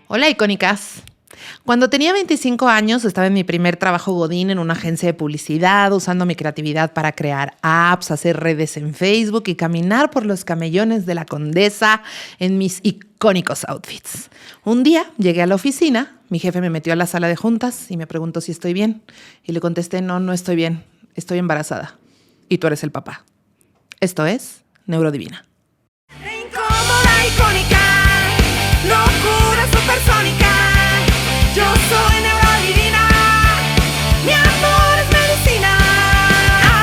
Hola, icónicas. Cuando tenía 25 años estaba en mi primer trabajo godín en una agencia de publicidad, usando mi creatividad para crear apps, hacer redes en Facebook y caminar por los camellones de la Condesa en mis icónicos outfits. Un día llegué a la oficina, mi jefe me metió a la sala de juntas y me preguntó si estoy bien. Y le contesté, no estoy bien, estoy embarazada. Y tú eres el papá. Esto es Neurodivina. Incómoda, icónica, locura supersónica. Yo soy neurodivina, mi amor es medicina.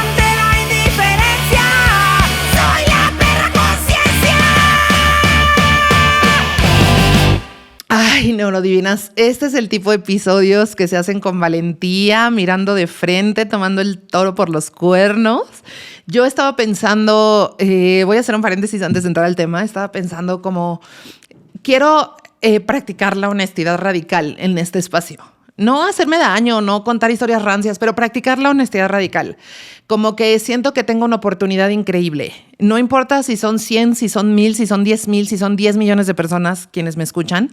Ante la indiferencia, soy la perra conciencia. Ay, neurodivinas, este es el tipo de episodios que se hacen con valentía, mirando de frente, tomando el toro por los cuernos. Yo estaba pensando, voy a hacer un paréntesis antes de entrar al tema, estaba pensando como, quiero practicar la honestidad radical en este espacio. No hacerme daño, no contar historias rancias, pero practicar la honestidad radical. Como que siento que tengo una oportunidad increíble. No importa si son 100, si son 1000, si son 10,000, si son 10 millones de personas quienes me escuchan.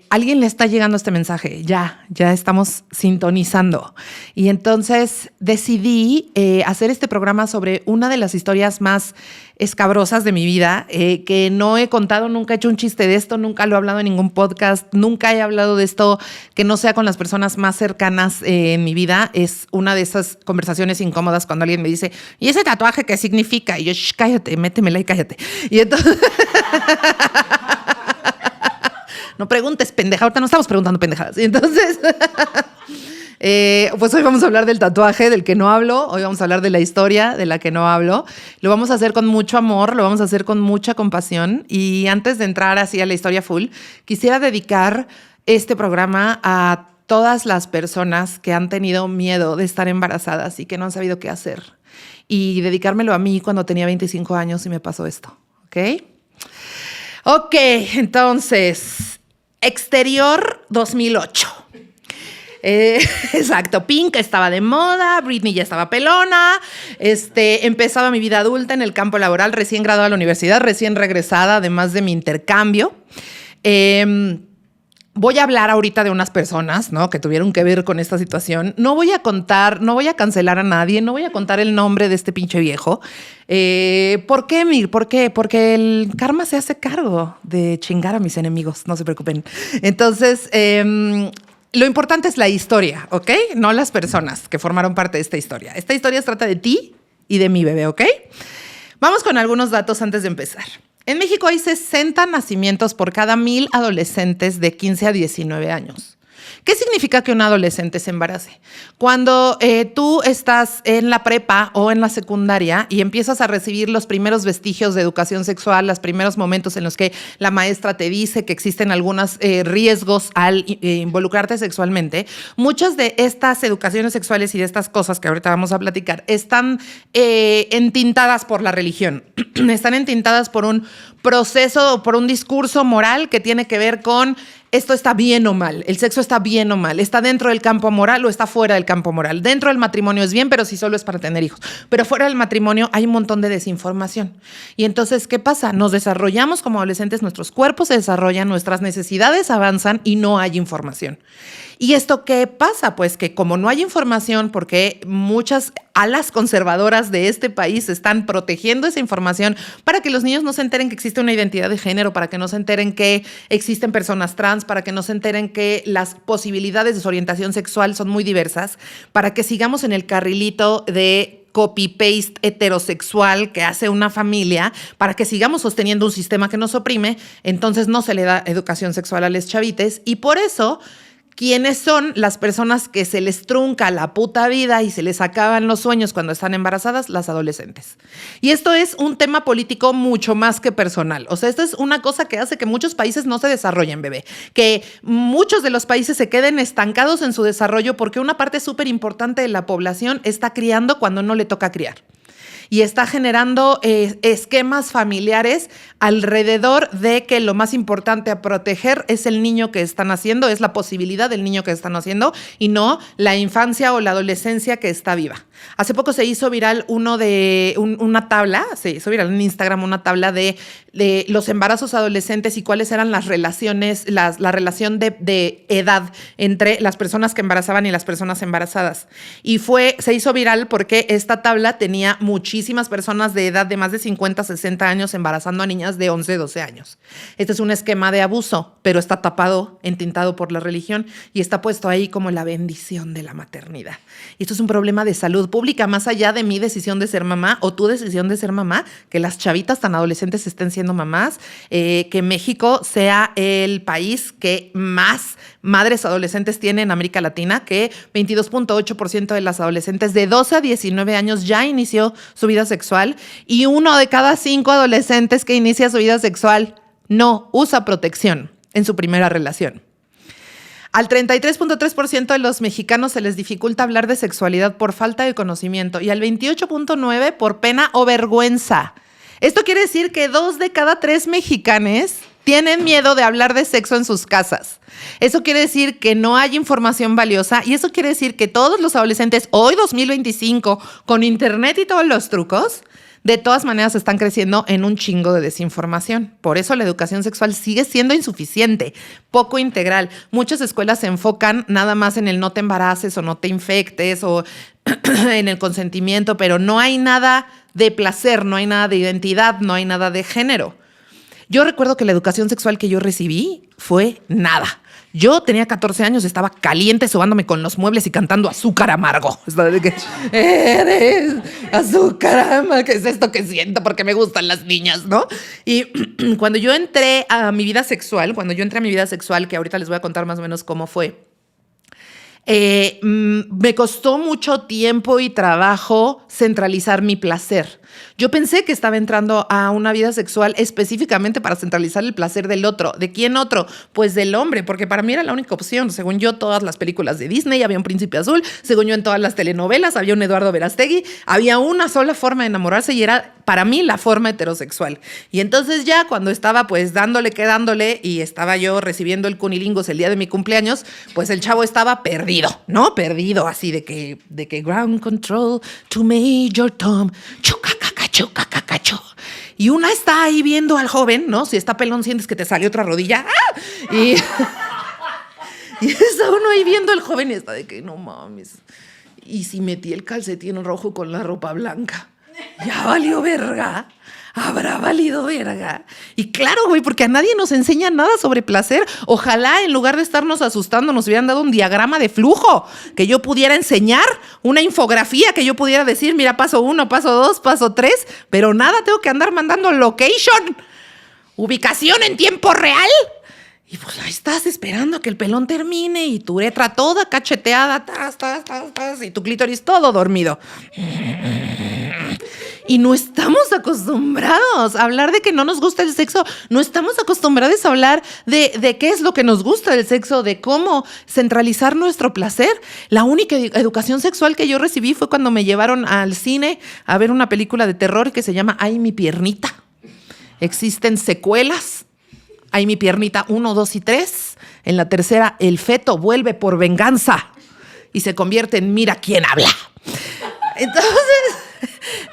Alguien le está llegando este mensaje. Ya estamos sintonizando. Y entonces decidí hacer este programa sobre una de las historias más escabrosas de mi vida, que no he contado, nunca he hecho un chiste de esto, nunca lo he hablado en ningún podcast, nunca he hablado de esto que no sea con las personas más cercanas en mi vida. Es una de esas conversaciones incómodas cuando alguien me dice, ¿y ese tatuaje qué significa? Y yo, cállate, métemela y cállate. Y entonces... No preguntes, pendeja. Ahorita no estamos preguntando pendejadas. Y entonces... pues hoy vamos a hablar del tatuaje del que no hablo, hoy vamos a hablar de la historia de la que no hablo. Lo vamos a hacer con mucho amor, lo vamos a hacer con mucha compasión. Y antes de entrar así a la historia full, quisiera dedicar este programa a todas las personas que han tenido miedo de estar embarazadas y que no han sabido qué hacer. Y dedicármelo a mí cuando tenía 25 años y me pasó esto, ¿ok? Ok, entonces, exterior 2008. Exacto, Pink estaba de moda, Britney ya estaba pelona, empezaba mi vida adulta en el campo laboral, recién graduada de la universidad, recién regresada, además de mi intercambio. Voy a hablar ahorita de unas personas, ¿no?, que tuvieron que ver con esta situación. No voy a contar, no voy a cancelar a nadie, no voy a contar el nombre de este pinche viejo. ¿Por qué, Mir? ¿Por qué? Porque el karma se hace cargo de chingar a mis enemigos, no se preocupen. Entonces... lo importante es la historia, ¿ok? No las personas que formaron parte de esta historia. Esta historia trata de ti y de mi bebé, ¿ok? Vamos con algunos datos antes de empezar. En México hay 60 nacimientos por cada 1,000 adolescentes de 15 a 19 años. ¿Qué significa que un adolescente se embarace? Cuando tú estás en la prepa o en la secundaria y empiezas a recibir los primeros vestigios de educación sexual, los primeros momentos en los que la maestra te dice que existen algunos riesgos al involucrarte sexualmente, muchas de estas educaciones sexuales y de estas cosas que ahorita vamos a platicar están entintadas por la religión, están entintadas por un proceso, por un discurso moral que tiene que ver con esto está bien o mal, el sexo está bien o mal, está dentro del campo moral o está fuera del campo moral. Dentro del matrimonio es bien, pero si solo es para tener hijos. Pero fuera del matrimonio hay un montón de desinformación. Y entonces, ¿qué pasa? Nos desarrollamos como adolescentes, nuestros cuerpos se desarrollan, nuestras necesidades avanzan y no hay información. ¿Y esto qué pasa? Pues que como no hay información, porque muchas alas conservadoras de este país están protegiendo esa información para que los niños no se enteren que existe una identidad de género, para que no se enteren que existen personas trans, para que no se enteren que las posibilidades de su orientación sexual son muy diversas, para que sigamos en el carrilito de copy-paste heterosexual que hace una familia, para que sigamos sosteniendo un sistema que nos oprime, entonces no se le da educación sexual a los chavites. Y por eso... ¿quiénes son las personas que se les trunca la puta vida y se les acaban los sueños cuando están embarazadas? Las adolescentes. Y esto es un tema político mucho más que personal. O sea, esto es una cosa que hace que muchos países no se desarrollen, bebé. Que muchos de los países se queden estancados en su desarrollo porque una parte súper importante de la población está criando cuando no le toca criar. y está generando esquemas familiares alrededor de que lo más importante a proteger es el niño que están haciendo, es la posibilidad del niño que están haciendo y no la infancia o la adolescencia que está viva. Hace poco se hizo viral una tabla, se hizo viral en Instagram una tabla de los embarazos adolescentes y cuáles eran las relaciones, la relación de edad entre las personas que embarazaban y las personas embarazadas. Y se hizo viral porque esta tabla tenía muchísimas personas de edad de más de 50, 60 años embarazando a niñas de 11, 12 años. Este es un esquema de abuso, pero está tapado, entintado por la religión y está puesto ahí como la bendición de la maternidad. Y esto es un problema de salud pública, más allá de mi decisión de ser mamá o tu decisión de ser mamá, que las chavitas tan adolescentes estén siendo mamás, que México sea el país que más madres adolescentes tiene en América Latina, que 22.8% de las adolescentes de 12 a 19 años ya inició su vida sexual y 1 de cada 5 adolescentes que inicia su vida sexual no usa protección en su primera relación. Al 33.3% de los mexicanos se les dificulta hablar de sexualidad por falta de conocimiento y al 28.9% por pena o vergüenza. Esto quiere decir que 2 de cada 3 mexicanos tienen miedo de hablar de sexo en sus casas. Eso quiere decir que no hay información valiosa y eso quiere decir que todos los adolescentes hoy 2025 con internet y todos los trucos de todas maneras están creciendo en un chingo de desinformación. Por eso la educación sexual sigue siendo insuficiente, poco integral. Muchas escuelas se enfocan nada más en el no te embaraces o no te infectes o en el consentimiento, pero no hay nada de placer, no hay nada de identidad, no hay nada de género. Yo recuerdo que la educación sexual que yo recibí fue nada. Yo tenía 14 años, estaba caliente sobándome con los muebles y cantando Azúcar Amargo. Estaba de que, eres azúcar amargo, ¿qué es esto que siento? Porque me gustan las niñas, ¿no? Y cuando yo entré a mi vida sexual, que ahorita les voy a contar más o menos cómo fue, me costó mucho tiempo y trabajo centralizar mi placer. Yo pensé que estaba entrando a una vida sexual específicamente para centralizar el placer del otro. ¿De quién otro? Pues del hombre, porque para mí era la única opción. Según yo, todas las películas de Disney había un príncipe azul. Según yo, en todas las telenovelas había un Eduardo Verástegui. Había una sola forma de enamorarse y era para mí la forma heterosexual. Y entonces ya cuando estaba pues dándole y estaba yo recibiendo el cunilingus el día de mi cumpleaños, pues el chavo estaba perdido, ¿no? Perdido, así de que ground control to Major Tom, chucacacacho. Y una está ahí viendo al joven, ¿no? Si está pelón, sientes que te sale otra rodilla. ¡Ah! Y está uno ahí viendo al joven y está de que no mames. Y si metí el calcetín rojo con la ropa blanca, ya valió verga. Habrá valido verga. Y claro, güey, porque a nadie nos enseña nada sobre placer. Ojalá en lugar de estarnos asustando nos hubieran dado un diagrama de flujo que yo pudiera enseñar, una infografía que yo pudiera decir, mira, paso 1, paso 2, paso 3, pero nada, tengo que andar mandando location, ubicación en tiempo real. Y pues ahí estás esperando a que el pelón termine y tu uretra toda cacheteada, y tu clítoris todo dormido. Y no estamos acostumbrados a hablar de que no nos gusta el sexo. No estamos acostumbrados a hablar de qué es lo que nos gusta del sexo, de cómo centralizar nuestro placer. La única educación sexual que yo recibí fue cuando me llevaron al cine a ver una película de terror que se llama Ay, mi piernita. Existen secuelas. Ay, mi piernita 1, 2 y 3. En la tercera, el feto vuelve por venganza y se convierte en mira quién habla. Entonces,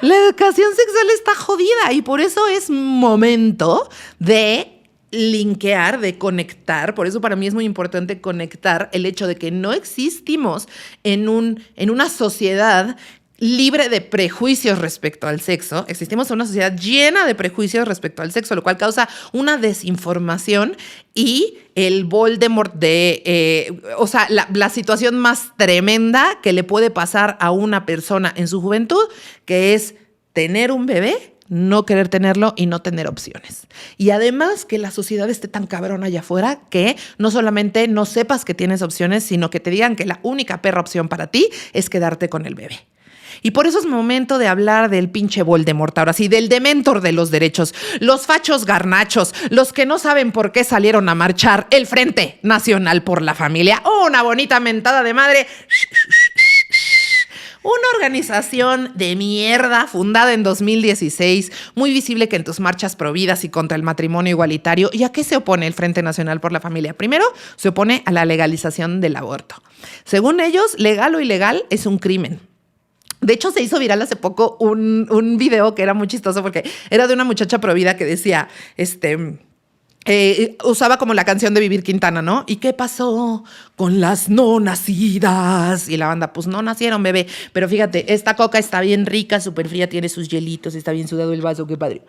la educación sexual está jodida y por eso es momento de linkear, de conectar. Por eso para mí es muy importante conectar el hecho de que no existimos en una sociedad libre de prejuicios respecto al sexo. Existimos en una sociedad llena de prejuicios respecto al sexo, lo cual causa una desinformación y el Voldemort la situación más tremenda que le puede pasar a una persona en su juventud, que es tener un bebé, no querer tenerlo y no tener opciones. Y además que la sociedad esté tan cabrona allá afuera que no solamente no sepas que tienes opciones, sino que te digan que la única perra opción para ti es quedarte con el bebé. Y por eso es momento de hablar del pinche Voldemort, ahora sí, del dementor de los derechos, los fachos garnachos, los que no saben por qué salieron a marchar, el Frente Nacional por la Familia. Una bonita mentada de madre. Una organización de mierda fundada en 2016, muy visible que en tus marchas providas y contra el matrimonio igualitario. ¿Y a qué se opone el Frente Nacional por la Familia? Primero, se opone a la legalización del aborto. Según ellos, legal o ilegal es un crimen. De hecho, se hizo viral hace poco un video que era muy chistoso porque era de una muchacha provida que decía, usaba como la canción de Vivir Quintana, ¿no? ¿Y qué pasó con las no nacidas? Y la banda, pues no nacieron, bebé. Pero fíjate, esta coca está bien rica, súper fría, tiene sus hielitos, está bien sudado el vaso, qué padre.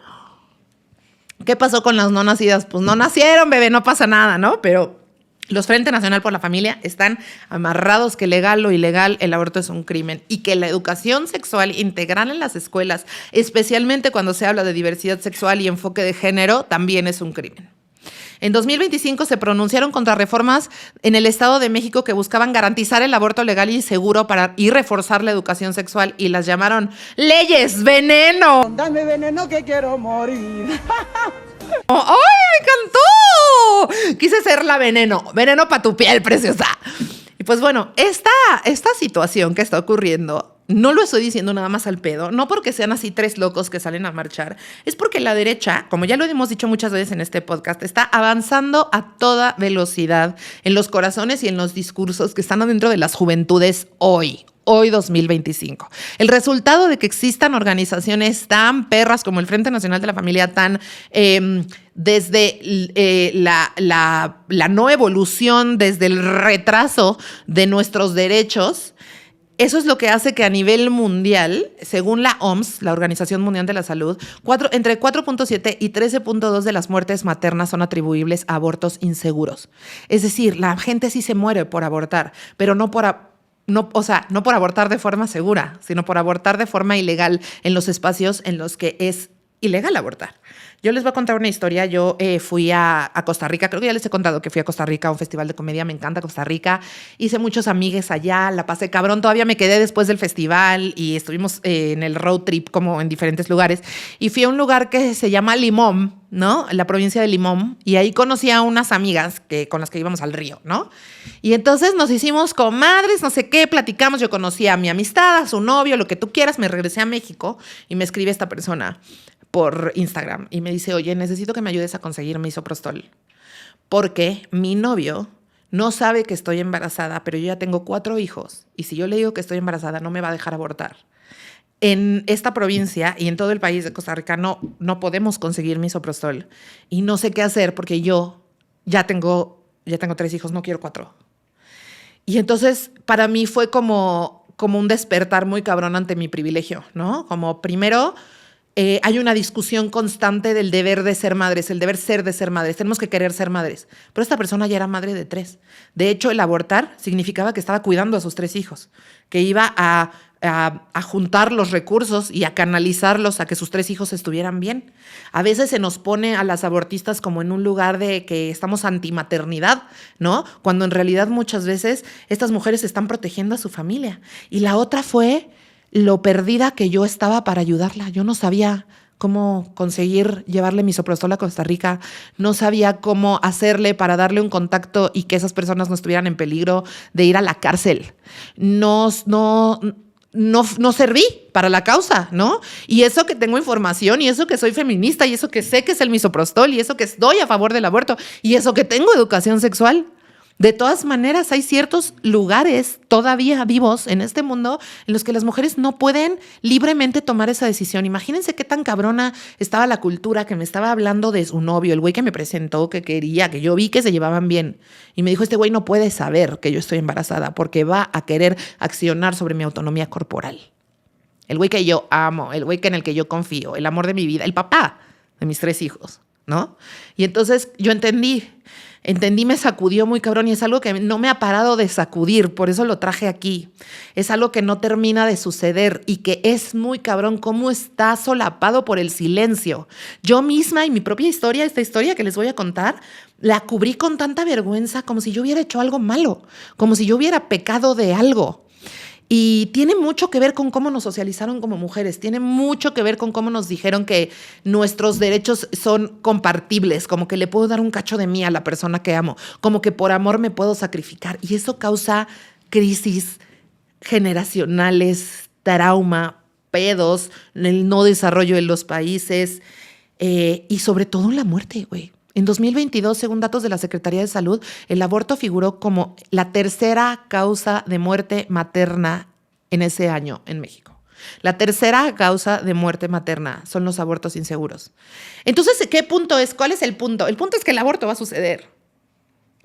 ¿Qué pasó con las no nacidas? Pues no nacieron, bebé, no pasa nada, ¿no? Pero los Frente Nacional por la Familia están amarrados que legal o ilegal el aborto es un crimen y que la educación sexual integral en las escuelas, especialmente cuando se habla de diversidad sexual y enfoque de género, también es un crimen. En 2025 se pronunciaron contra reformas en el Estado de México que buscaban garantizar el aborto legal y seguro y reforzar la educación sexual y las llamaron leyes veneno. Dame veneno que quiero morir. ¡Ay, me encantó! Quise ser la veneno para tu piel, preciosa. Y pues bueno, esta situación que está ocurriendo, no lo estoy diciendo nada más al pedo, no porque sean así tres locos que salen a marchar, es porque la derecha, como ya lo hemos dicho muchas veces en este podcast, está avanzando a toda velocidad en los corazones y en los discursos que están adentro de las juventudes hoy 2025. El resultado de que existan organizaciones tan perras como el Frente Nacional de la Familia, tan desde la no evolución, desde el retraso de nuestros derechos, eso es lo que hace que a nivel mundial, según la OMS, la Organización Mundial de la Salud, entre 4.7 y 13.2 de las muertes maternas son atribuibles a abortos inseguros. Es decir, la gente sí se muere por abortar, pero no por abortar de forma segura, sino por abortar de forma ilegal en los espacios en los que es ilegal abortar. Yo les voy a contar una historia. Yo fui a Costa Rica. Creo que ya les he contado que fui a Costa Rica a un festival de comedia. Me encanta Costa Rica. Hice muchos amigues allá. La pasé cabrón. Todavía me quedé después del festival y estuvimos en el road trip como en diferentes lugares. Y fui a un lugar que se llama Limón, ¿no? La provincia de Limón. Y ahí conocí a unas amigas con las que íbamos al río, ¿no? Y entonces nos hicimos comadres, no sé qué, platicamos. Yo conocí a mi amistad, a su novio, lo que tú quieras. Me regresé a México y me escribe esta persona por Instagram y me dice, oye, necesito que me ayudes a conseguir misoprostol porque mi novio no sabe que estoy embarazada, pero yo ya tengo 4 hijos y si yo le digo que estoy embarazada no me va a dejar abortar. En esta provincia y en todo el país de Costa Rica no podemos conseguir misoprostol y no sé qué hacer porque yo ya tengo 3 hijos, no quiero 4. Y entonces para mí fue como un despertar muy cabrón ante mi privilegio, ¿no? Como primero hay una discusión constante del deber de ser madres, el deber ser de ser madres. Tenemos que querer ser madres. Pero esta persona ya era madre de 3. De hecho, el abortar significaba que estaba cuidando a sus 3 hijos, que iba a juntar los recursos y a canalizarlos a que sus 3 hijos estuvieran bien. A veces se nos pone a las abortistas como en un lugar de que estamos antimaternidad, ¿no? Cuando en realidad muchas veces estas mujeres están protegiendo a su familia. Y la otra fue lo perdida que yo estaba para ayudarla. Yo no sabía cómo conseguir llevarle misoprostol a Costa Rica. No sabía cómo hacerle para darle un contacto y que esas personas no estuvieran en peligro de ir a la cárcel. No serví para la causa, ¿no? Y eso que tengo información, y eso que soy feminista, y eso que sé que es el misoprostol, y eso que estoy a favor del aborto, y eso que tengo educación sexual. De todas maneras, hay ciertos lugares todavía vivos en este mundo en los que las mujeres no pueden libremente tomar esa decisión. Imagínense qué tan cabrona estaba la cultura que me estaba hablando de su novio, el güey que me presentó, que quería, que yo vi que se llevaban bien. Y me dijo, este güey no puede saber que yo estoy embarazada porque va a querer accionar sobre mi autonomía corporal. El güey que yo amo, el güey en el que yo confío, el amor de mi vida, el papá de mis 3 hijos, ¿no? Y entonces yo entendí, me sacudió muy cabrón y es algo que no me ha parado de sacudir, por eso lo traje aquí. Es algo que no termina de suceder y que es muy cabrón cómo está solapado por el silencio. Yo misma y mi propia historia, esta historia que les voy a contar, la cubrí con tanta vergüenza como si yo hubiera hecho algo malo, como si yo hubiera pecado de algo. Y tiene mucho que ver con cómo nos socializaron como mujeres, tiene mucho que ver con cómo nos dijeron que nuestros derechos son compartibles, como que le puedo dar un cacho de mí a la persona que amo, como que por amor me puedo sacrificar. Y eso causa crisis generacionales, trauma, pedos, el no desarrollo en los países y sobre todo la muerte, güey. En 2022, según datos de la Secretaría de Salud, el aborto figuró como la tercera causa de muerte materna en ese año en México. La tercera causa de muerte materna son los abortos inseguros. Entonces, ¿qué punto es? ¿Cuál es el punto? El punto es que el aborto va a suceder.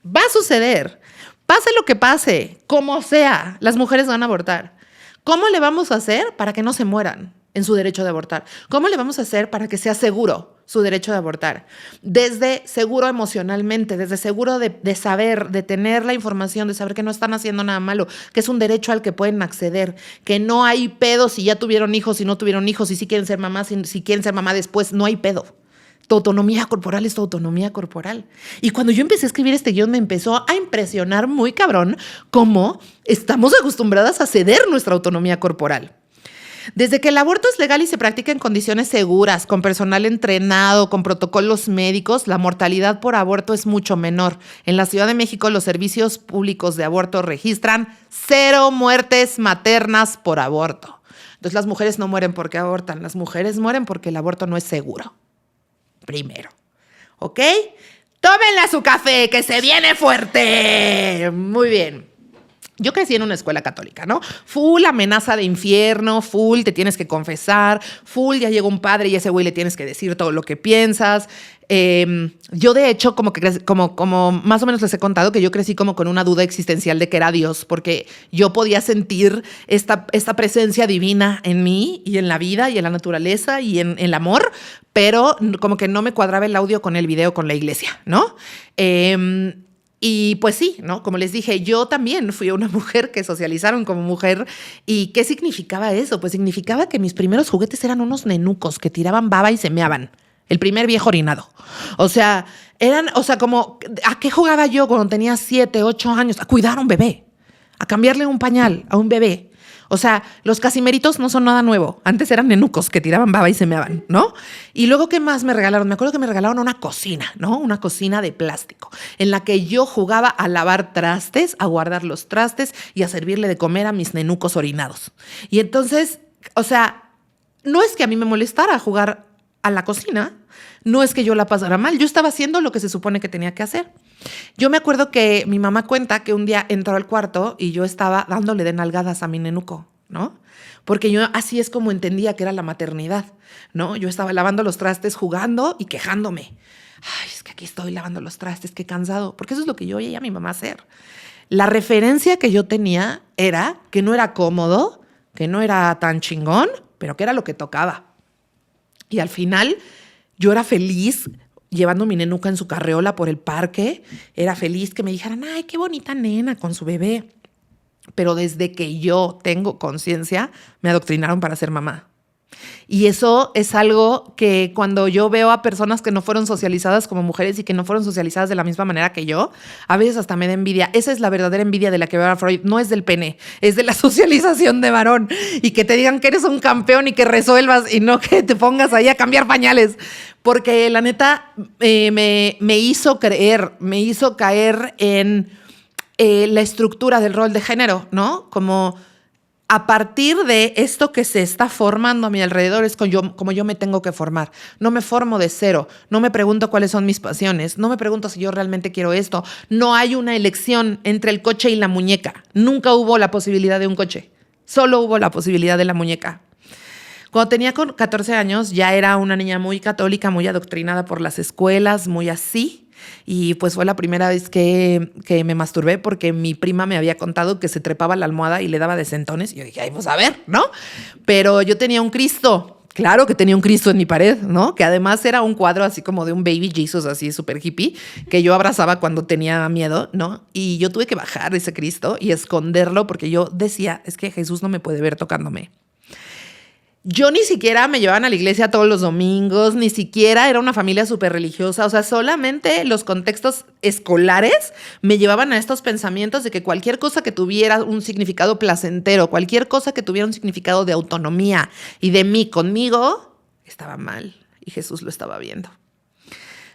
Va a suceder. Pase lo que pase, como sea, las mujeres van a abortar. ¿Cómo le vamos a hacer para que no se mueran en su derecho de abortar? ¿Cómo le vamos a hacer para que sea seguro su derecho de abortar? Desde seguro emocionalmente, desde seguro de saber, de tener la información, de saber que no están haciendo nada malo, que es un derecho al que pueden acceder, que no hay pedo si ya tuvieron hijos, si no tuvieron hijos, y si quieren ser mamá, si quieren ser mamá después, no hay pedo. Tu autonomía corporal es tu autonomía corporal. Y cuando yo empecé a escribir este guión me empezó a impresionar muy cabrón cómo estamos acostumbradas a ceder nuestra autonomía corporal. Desde que el aborto es legal y se practica en condiciones seguras, con personal entrenado, con protocolos médicos, la mortalidad por aborto es mucho menor. En la Ciudad de México, los servicios públicos de aborto registran 0 muertes maternas por aborto. Entonces, las mujeres no mueren porque abortan, las mujeres mueren porque el aborto no es seguro. Primero, ¿ok? Tómenla su café, que se viene fuerte. Muy bien. Yo crecí en una escuela católica, ¿no? Full amenaza de infierno, full te tienes que confesar, full ya llega un padre y a ese güey le tienes que decir todo lo que piensas. Yo de hecho como más o menos les he contado que yo crecí como con una duda existencial de que era Dios, porque yo podía sentir esta presencia divina en mí y en la vida y en la naturaleza y en el amor, pero como que no me cuadraba el audio con el video con la iglesia, ¿no? Y pues sí, ¿no? Como les dije, yo también fui una mujer que socializaron como mujer. ¿Y qué significaba eso? Pues significaba que mis primeros juguetes eran unos nenucos que tiraban baba y se meaban. El primer viejo orinado. O sea, como, ¿a qué jugaba yo cuando tenía 7, 8 años? A cuidar a un bebé, a cambiarle un pañal a un bebé. O sea, los casimeritos no son nada nuevo. Antes eran nenucos que tiraban baba y se meaban, ¿no? Y luego, ¿qué más me regalaron? Me acuerdo que me regalaron una cocina, ¿no? Una cocina de plástico en la que yo jugaba a lavar trastes, a guardar los trastes y a servirle de comer a mis nenucos orinados. Y entonces, o sea, no es que a mí me molestara jugar a la cocina, no es que yo la pasara mal, yo estaba haciendo lo que se supone que tenía que hacer. Yo me acuerdo que mi mamá cuenta que un día entró al cuarto y yo estaba dándole de nalgadas a mi nenuco, ¿no? Porque yo así es como entendía que era la maternidad, ¿no? Yo estaba lavando los trastes, jugando y quejándome. Ay, es que aquí estoy lavando los trastes, qué cansado. Porque eso es lo que yo veía a mi mamá hacer. La referencia que yo tenía era que no era cómodo, que no era tan chingón, pero que era lo que tocaba. Y al final yo era feliz llevando a mi nenuca en su carreola por el parque. Era feliz que me dijeran, ay, qué bonita nena con su bebé. Pero desde que yo tengo conciencia, me adoctrinaron para ser mamá. Y eso es algo que cuando yo veo a personas que no fueron socializadas como mujeres y que no fueron socializadas de la misma manera que yo, a veces hasta me da envidia. Esa es la verdadera envidia de la que veo a Freud. No es del pene, es de la socialización de varón. Y que te digan que eres un campeón y que resuelvas y no que te pongas ahí a cambiar pañales. Porque la neta me hizo caer en la estructura del rol de género, ¿no? Como a partir de esto que se está formando a mi alrededor es como yo me tengo que formar. No me formo de cero, no me pregunto cuáles son mis pasiones, no me pregunto si yo realmente quiero esto. No hay una elección entre el coche y la muñeca. Nunca hubo la posibilidad de un coche, solo hubo la posibilidad de la muñeca. Cuando tenía 14 años ya era una niña muy católica, muy adoctrinada por las escuelas, muy así. Y pues fue la primera vez que me masturbé porque mi prima me había contado que se trepaba a la almohada y le daba de sentones. Y yo dije, ay, pues a ver, ¿no? Pero yo tenía un Cristo. Claro que tenía un Cristo en mi pared, ¿no? Que además era un cuadro así como de un baby Jesus, así súper hippie, que yo abrazaba cuando tenía miedo, ¿no? Y yo tuve que bajar ese Cristo y esconderlo porque yo decía, es que Jesús no me puede ver tocándome. Yo ni siquiera me llevaban a la iglesia todos los domingos, ni siquiera era una familia súper religiosa. O sea, solamente los contextos escolares me llevaban a estos pensamientos de que cualquier cosa que tuviera un significado placentero, cualquier cosa que tuviera un significado de autonomía y de mí conmigo, estaba mal y Jesús lo estaba viendo.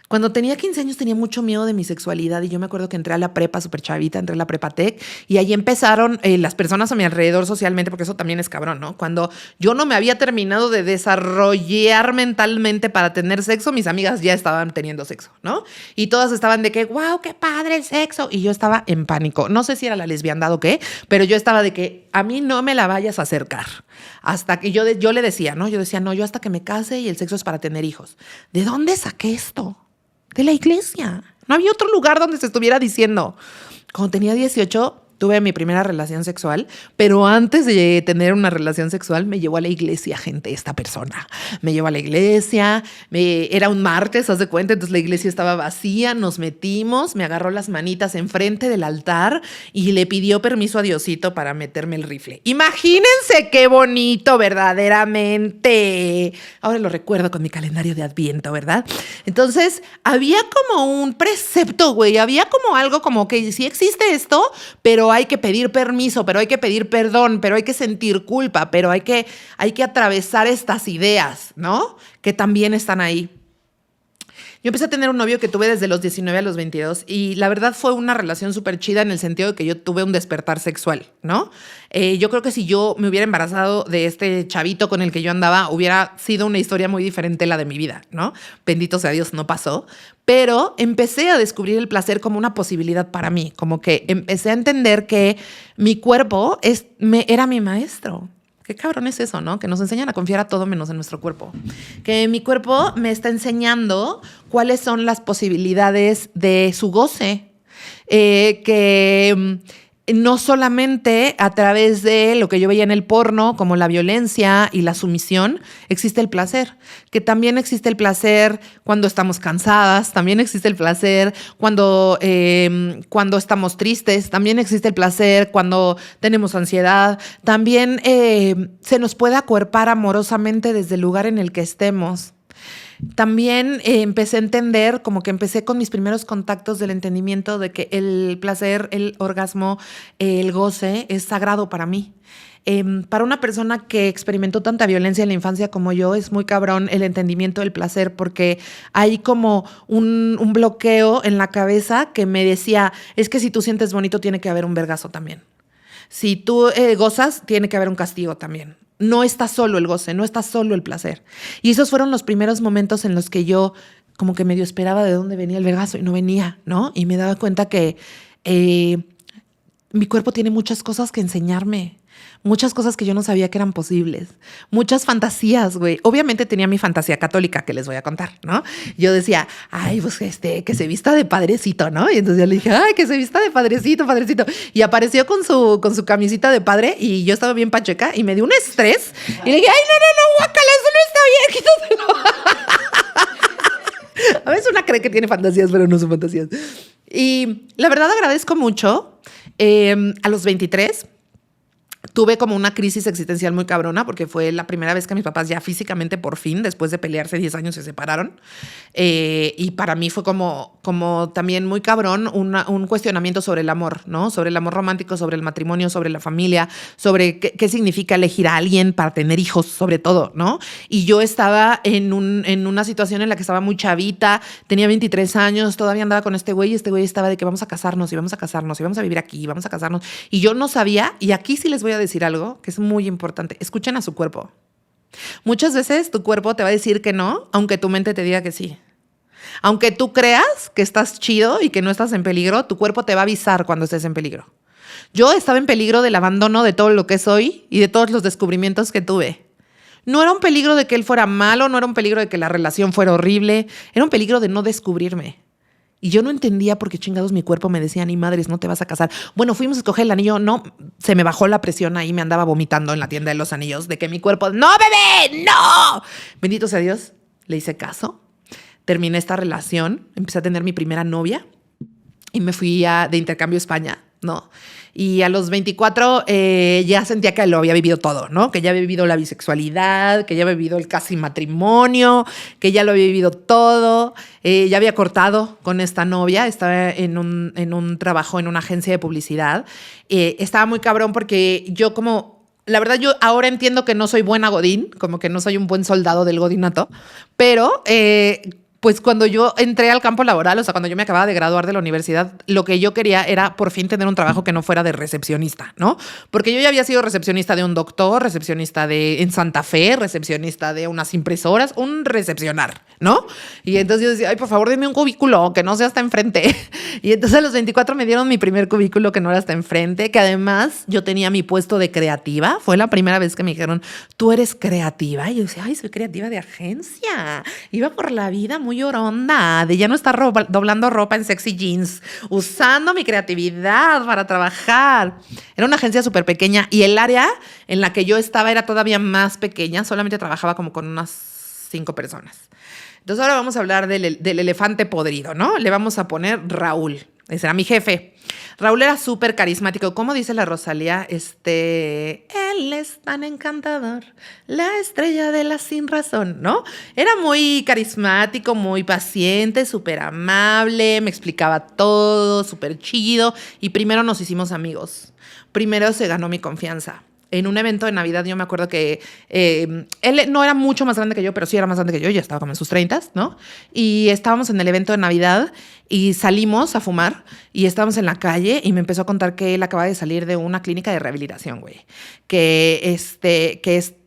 Cuando tenía 15 años tenía mucho miedo de mi sexualidad y yo me acuerdo que entré a la prepa súper chavita, entré a la prepa tech y ahí empezaron las personas a mi alrededor socialmente, porque eso también es cabrón, ¿no? Cuando yo no me había terminado de desarrollar mentalmente para tener sexo, mis amigas ya estaban teniendo sexo, ¿no? Y todas estaban de que, wow, qué padre el sexo. Y yo estaba en pánico. No sé si era la lesbiandad o qué, pero yo estaba de que a mí no me la vayas a acercar. Hasta que yo le decía, ¿no? Yo decía, no, yo hasta que me case y el sexo es para tener hijos. ¿De dónde saqué esto? De la iglesia. No había otro lugar donde se estuviera diciendo. Cuando tenía 18, tuve mi primera relación sexual, pero antes de tener una relación sexual me llevó a la iglesia, gente, esta persona. Me llevó a la iglesia, era un martes, haz de cuenta, entonces la iglesia estaba vacía, nos metimos, me agarró las manitas enfrente del altar y le pidió permiso a Diosito para meterme el rifle. Imagínense qué bonito, verdaderamente. Ahora lo recuerdo con mi calendario de Adviento, ¿verdad? Entonces, había como un precepto, güey, había como algo como que sí existe esto, pero hay que pedir permiso, pero hay que pedir perdón, pero hay que sentir culpa, pero hay que atravesar estas ideas, ¿no? Que también están ahí. Yo empecé a tener un novio que tuve desde los 19 a los 22 y la verdad fue una relación súper chida en el sentido de que yo tuve un despertar sexual, ¿no? Yo creo que si yo me hubiera embarazado de este chavito con el que yo andaba, hubiera sido una historia muy diferente la de mi vida, ¿no? Bendito sea Dios, no pasó. Pero empecé a descubrir el placer como una posibilidad para mí, como que empecé a entender que mi cuerpo era mi maestro. Qué cabrón es eso, ¿no? Que nos enseñan a confiar a todo menos en nuestro cuerpo. Que mi cuerpo me está enseñando cuáles son las posibilidades de su goce. Que no solamente a través de lo que yo veía en el porno, como la violencia y la sumisión, existe el placer. Que también existe el placer cuando estamos cansadas, también existe el placer cuando estamos tristes, también existe el placer cuando tenemos ansiedad, también se nos puede acuerpar amorosamente desde el lugar en el que estemos. También empecé a entender, como que empecé con mis primeros contactos del entendimiento de que el placer, el orgasmo, el goce es sagrado para mí. Para una persona que experimentó tanta violencia en la infancia como yo, es muy cabrón el entendimiento del placer porque hay como un bloqueo en la cabeza que me decía, es que si tú sientes bonito tiene que haber un vergazo también. Si tú gozas, tiene que haber un castigo también. No está solo el goce, no está solo el placer. Y esos fueron los primeros momentos en los que yo como que medio esperaba de dónde venía el vergazo y no venía, ¿no? Y me daba cuenta que mi cuerpo tiene muchas cosas que enseñarme, muchas cosas que yo no sabía que eran posibles, muchas fantasías, güey. Obviamente tenía mi fantasía católica que les voy a contar, ¿no? Yo decía, ay, pues que se vista de padrecito, ¿no? Y entonces yo le dije, ay, que se vista de padrecito, padrecito. Y apareció con su camisita de padre y yo estaba bien pacheca y me dio un estrés. Y le dije, ay, no, guácala, eso no está bien, quítatelo. A veces una cree que tiene fantasías, pero no son fantasías. Y la verdad agradezco mucho. A los 23 tuve como una crisis existencial muy cabrona porque fue la primera vez que mis papás ya físicamente por fin, después de pelearse 10 años, se separaron. Y para mí fue como también muy cabrón un cuestionamiento sobre el amor, ¿no? Sobre el amor romántico, sobre el matrimonio, sobre la familia, sobre qué significa elegir a alguien para tener hijos, sobre todo, ¿no? Y yo estaba en una situación en la que estaba muy chavita, tenía 23 años, todavía andaba con este güey y este güey estaba de que vamos a casarnos y vamos a casarnos y vamos a vivir aquí y vamos a casarnos. Y yo no sabía, y aquí sí les voy a decir algo que es muy importante. Escuchen a su cuerpo. Muchas veces tu cuerpo te va a decir que no, aunque tu mente te diga que sí. Aunque tú creas que estás chido y que no estás en peligro, tu cuerpo te va a avisar cuando estés en peligro. Yo estaba en peligro del abandono de todo lo que soy y de todos los descubrimientos que tuve. No era un peligro de que él fuera malo, no era un peligro de que la relación fuera horrible, era un peligro de no descubrirme. Y yo no entendía por qué chingados mi cuerpo me decía, ni madres, no te vas a casar. Bueno, fuimos a escoger el anillo, no, se me bajó la presión ahí, me andaba vomitando en la tienda de los anillos de que mi cuerpo, no, bebé, no. Bendito sea Dios, le hice caso, terminé esta relación, empecé a tener mi primera novia y me fui de intercambio a España, ¿no? Y a los 24 ya sentía que lo había vivido todo, ¿no? Que ya había vivido la bisexualidad, que ya había vivido el casi matrimonio, que ya lo había vivido todo. Ya había cortado con esta novia, estaba en un trabajo en una agencia de publicidad. Estaba muy cabrón porque yo la verdad, yo ahora entiendo que no soy buena godín, como que no soy un buen soldado del godinato, pero pues cuando yo entré al campo laboral, o sea, cuando yo me acababa de graduar de la universidad, lo que yo quería era por fin tener un trabajo que no fuera de recepcionista, ¿no? Porque yo ya había sido recepcionista de un doctor, recepcionista en Santa Fe, recepcionista de unas impresoras, un recepcionar, ¿no? Y entonces yo decía, ay, por favor, deme un cubículo que no sea hasta enfrente. Y entonces a los 24 me dieron mi primer cubículo que no era hasta enfrente, que además yo tenía mi puesto de creativa. Fue la primera vez que me dijeron, tú eres creativa. Y yo decía, ay, soy creativa de agencia. Iba por la vida muy oronda, de ya no estar doblando ropa en sexy jeans, usando mi creatividad para trabajar. Era una agencia súper pequeña y el área en la que yo estaba era todavía más pequeña, solamente trabajaba como con unas 5 personas. Entonces ahora vamos a hablar del elefante podrido, ¿no? Le vamos a poner Raúl. Ese era mi jefe. Raúl era súper carismático. ¿Cómo dice la Rosalía? Él es tan encantador, la estrella de la sin razón, ¿no? Era muy carismático, muy paciente, súper amable, me explicaba todo, súper chido. Y primero nos hicimos amigos. Primero se ganó mi confianza. En un evento de Navidad, yo me acuerdo que él no era mucho más grande que yo, pero sí era más grande que yo, ya estaba como en sus 30s, ¿no? Y estábamos en el evento de Navidad y salimos a fumar y estábamos en la calle y me empezó a contar que él acaba de salir de una clínica de rehabilitación, güey. Que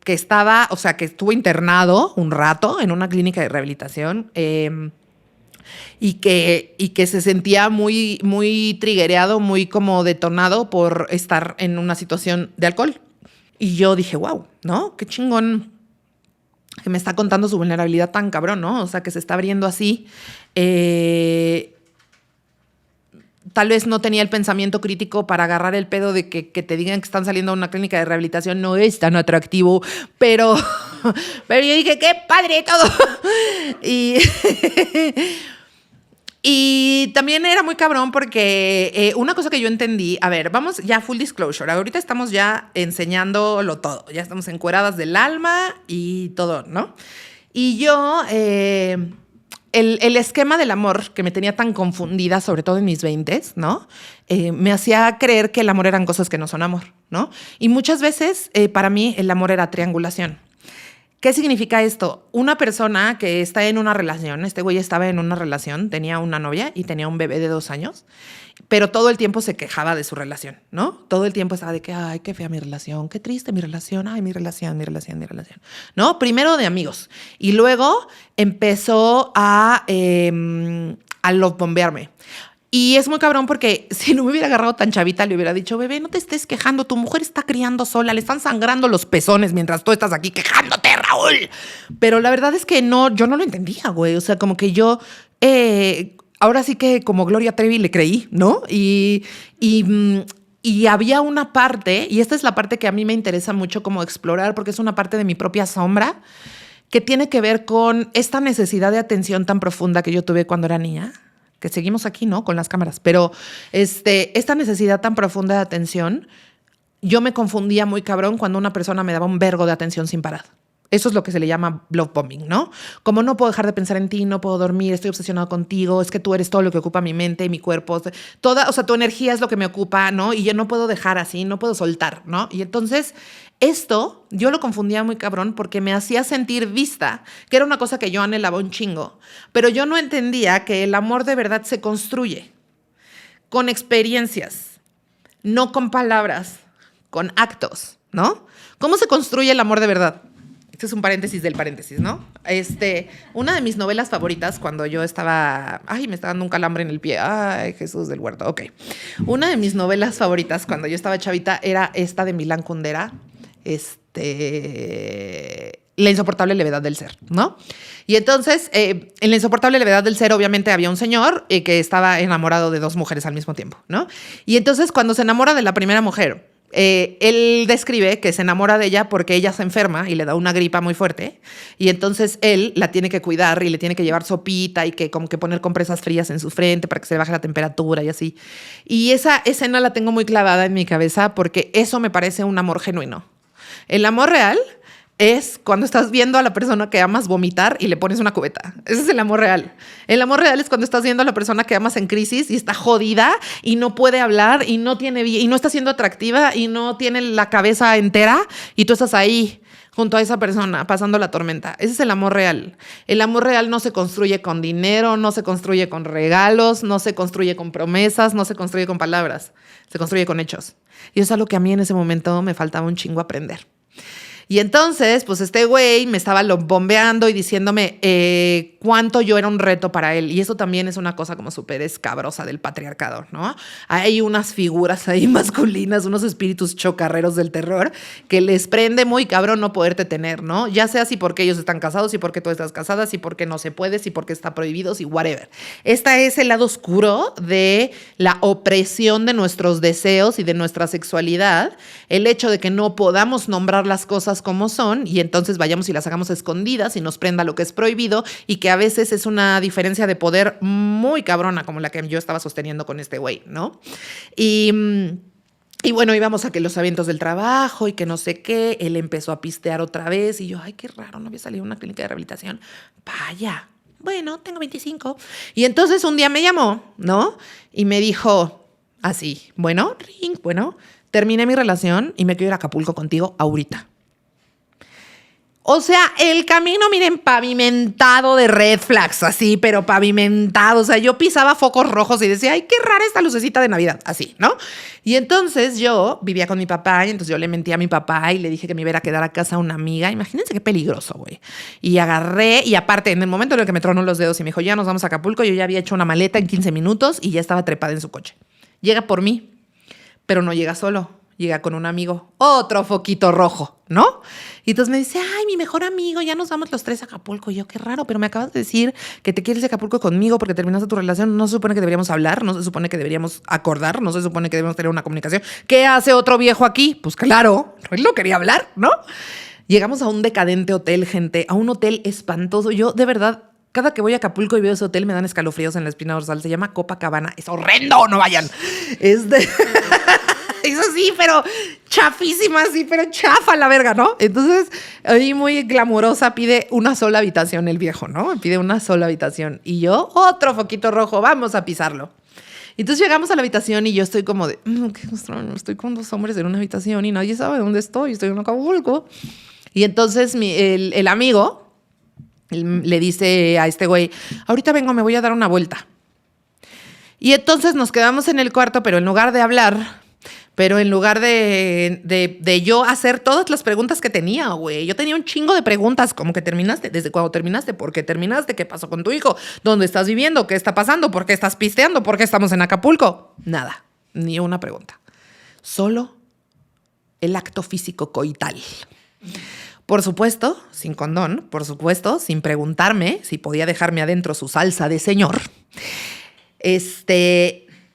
estaba, o sea, que estuvo internado un rato en una clínica de rehabilitación. Y que se sentía muy, muy triggereado, muy como detonado por estar en una situación de alcohol. Y yo dije, wow, ¿no? Qué chingón que me está contando su vulnerabilidad tan cabrón, ¿no? O sea, que se está abriendo así. Tal vez no tenía el pensamiento crítico para agarrar el pedo de que te digan que están saliendo a una clínica de rehabilitación no es tan atractivo, pero yo dije, qué padre todo. Y también era muy cabrón porque una cosa que yo entendí, a ver, vamos ya full disclosure, ahorita estamos ya enseñándolo todo, ya estamos encueradas del alma y todo, ¿no? Y yo, el esquema del amor que me tenía tan confundida, sobre todo en mis 20s, ¿no? Me hacía creer que el amor eran cosas que no son amor, ¿no? Y muchas veces para mí el amor era triangulación. ¿Qué significa esto? Una persona que está en una relación, este güey estaba en una relación, tenía una novia y tenía un bebé de 2 años, pero todo el tiempo se quejaba de su relación, ¿no? Todo el tiempo estaba de que, ay, qué fea mi relación, qué triste mi relación, ay, mi relación, ¿no? Primero de amigos y luego empezó a love bombearme. Y es muy cabrón porque si no me hubiera agarrado tan chavita, le hubiera dicho, bebé, no te estés quejando, tu mujer está criando sola, le están sangrando los pezones mientras tú estás aquí quejándote, Raúl. Pero la verdad es que no, yo no lo entendía, güey. O sea, como que yo, ahora sí que como Gloria Trevi le creí, ¿no? Y había una parte, y esta es la parte que a mí me interesa mucho como explorar, porque es una parte de mi propia sombra, que tiene que ver con esta necesidad de atención tan profunda que yo tuve cuando era niña, que seguimos aquí, ¿no? Con las cámaras, pero esta necesidad tan profunda de atención, yo me confundía muy cabrón cuando una persona me daba un vergo de atención sin parar. Eso es lo que se le llama love bombing, ¿no? Como no puedo dejar de pensar en ti, no puedo dormir, estoy obsesionado contigo, es que tú eres todo lo que ocupa mi mente y mi cuerpo, o sea, tu energía es lo que me ocupa, ¿no? Y yo no puedo dejar así, no puedo soltar, ¿no? Y entonces esto yo lo confundía muy cabrón porque me hacía sentir vista, que era una cosa que yo anhelaba un chingo, pero yo no entendía que el amor de verdad se construye con experiencias, no con palabras, con actos, ¿no? ¿Cómo se construye el amor de verdad? Este es un paréntesis del paréntesis, ¿no? Una de mis novelas favoritas cuando yo estaba... Ay, me está dando un calambre en el pie. Ay, Jesús del Huerto. Ok. Una de mis novelas favoritas cuando yo estaba chavita era esta de Milán Kundera. La insoportable levedad del ser, ¿no? Y entonces, en La insoportable levedad del ser, obviamente había un señor que estaba enamorado de 2 mujeres al mismo tiempo, ¿no? Y entonces, cuando se enamora de la primera mujer... él describe que se enamora de ella porque ella se enferma y le da una gripa muy fuerte y entonces él la tiene que cuidar y le tiene que llevar sopita y que como que poner compresas frías en su frente para que se le baje la temperatura y así. Y esa escena la tengo muy clavada en mi cabeza porque eso me parece un amor genuino. El amor real es cuando estás viendo a la persona que amas vomitar y le pones una cubeta. Ese es el amor real. El amor real es cuando estás viendo a la persona que amas en crisis y está jodida y no puede hablar y no está siendo atractiva y no tiene la cabeza entera y tú estás ahí junto a esa persona, pasando la tormenta. Ese es el amor real. El amor real no se construye con dinero, no se construye con regalos, no se construye con promesas, no se construye con palabras, se construye con hechos. Y eso es algo que a mí en ese momento me faltaba un chingo aprender. Y entonces, pues este güey me estaba bombeando y diciéndome cuánto yo era un reto para él. Y eso también es una cosa como súper escabrosa del patriarcado, ¿no? Hay unas figuras ahí masculinas, unos espíritus chocarreros del terror que les prende muy cabrón no poderte tener, ¿no? Ya sea si porque ellos están casados, si porque tú estás casada, si porque no se puede, si porque está prohibido, si whatever. Este es el lado oscuro de la opresión de nuestros deseos y de nuestra sexualidad. El hecho de que no podamos nombrar las cosas como son y entonces vayamos y las hagamos escondidas y nos prenda lo que es prohibido y que a veces es una diferencia de poder muy cabrona como la que yo estaba sosteniendo con este güey, ¿no? Y bueno, íbamos a que los eventos del trabajo y que no sé qué, él empezó a pistear otra vez y yo, ay, qué raro, no había salido una clínica de rehabilitación. Vaya, bueno, tengo 25. Y entonces un día me llamó, ¿no? Y me dijo así, bueno, terminé mi relación y me quiero ir a Acapulco contigo ahorita. O sea, el camino, miren, pavimentado de red flags, así, pero pavimentado. O sea, yo pisaba focos rojos y decía, ay, qué rara esta lucecita de Navidad, así, ¿no? Y entonces yo vivía con mi papá y entonces yo le mentí a mi papá y le dije que me iba a ir a quedar a casa una amiga. Imagínense qué peligroso, güey. Y agarré, y aparte, en el momento en el que me tronó los dedos y me dijo, ya nos vamos a Acapulco, yo ya había hecho una maleta en 15 minutos y ya estaba trepada en su coche. Llega por mí, pero no llega solo. Llega con un amigo, otro foquito rojo, ¿no? Y entonces me dice, ay, mi mejor amigo, ya nos vamos los tres a Acapulco. Y yo, qué raro, pero me acabas de decir que te quieres ir a Acapulco conmigo porque terminaste tu relación. No se supone que deberíamos hablar, no se supone que deberíamos acordar, no se supone que debemos tener una comunicación. ¿Qué hace otro viejo aquí? Pues claro, él no quería hablar, ¿no? Llegamos a un decadente hotel, gente, a un hotel espantoso. Yo, de verdad, cada que voy a Acapulco y veo ese hotel me dan escalofríos en la espina dorsal. Se llama Copacabana. Es horrendo, no vayan. Eso sí, pero chafísima, sí, pero chafa la verga, ¿no? Entonces, ahí muy glamurosa, pide una sola habitación el viejo, ¿no? Pide una sola habitación. Y yo, otro foquito rojo, vamos a pisarlo. Entonces llegamos a la habitación y yo estoy como de, qué extraño, estoy con dos hombres en una habitación y nadie sabe dónde estoy en Acapulco. Y entonces el amigo le dice a este güey, ahorita vengo, me voy a dar una vuelta. Y entonces nos quedamos en el cuarto, pero en lugar de hablar... Pero en lugar de yo hacer todas las preguntas que tenía, güey. Yo tenía un chingo de preguntas, como que terminaste, desde cuándo terminaste, por qué terminaste, qué pasó con tu hijo, dónde estás viviendo, qué está pasando, por qué estás pisteando, por qué estamos en Acapulco. Nada, ni una pregunta. Solo el acto físico coital. Por supuesto, sin condón, por supuesto, sin preguntarme si podía dejarme adentro su salsa de señor.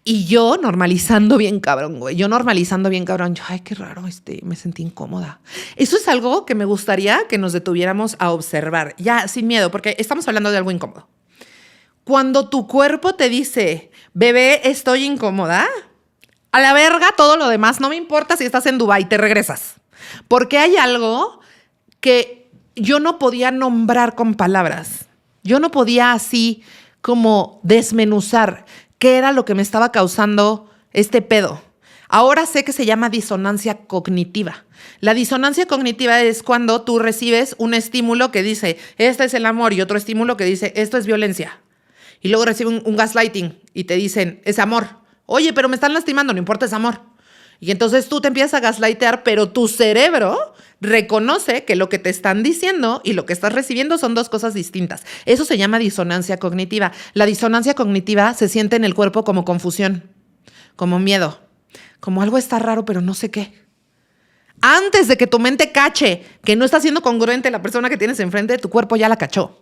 Y yo normalizando bien cabrón, güey. Yo, ay, qué raro, me sentí incómoda. Eso es algo que me gustaría que nos detuviéramos a observar, ya sin miedo, porque estamos hablando de algo incómodo. Cuando tu cuerpo te dice, bebé, estoy incómoda, a la verga todo lo demás, no me importa si estás en Dubái, te regresas. Porque hay algo que yo no podía nombrar con palabras. Yo no podía así como desmenuzar qué era lo que me estaba causando este pedo. Ahora sé que se llama disonancia cognitiva. La disonancia cognitiva es cuando tú recibes un estímulo que dice, este es el amor, y otro estímulo que dice, esto es violencia. Y luego reciben un gaslighting y te dicen, es amor. Oye, pero me están lastimando, no importa, es amor. Y entonces tú te empiezas a gaslightear, pero tu cerebro reconoce que lo que te están diciendo y lo que estás recibiendo son dos cosas distintas. Eso se llama disonancia cognitiva. La disonancia cognitiva se siente en el cuerpo como confusión, como miedo, como algo está raro, pero no sé qué. Antes de que tu mente cache que no está siendo congruente la persona que tienes enfrente, tu cuerpo ya la cachó.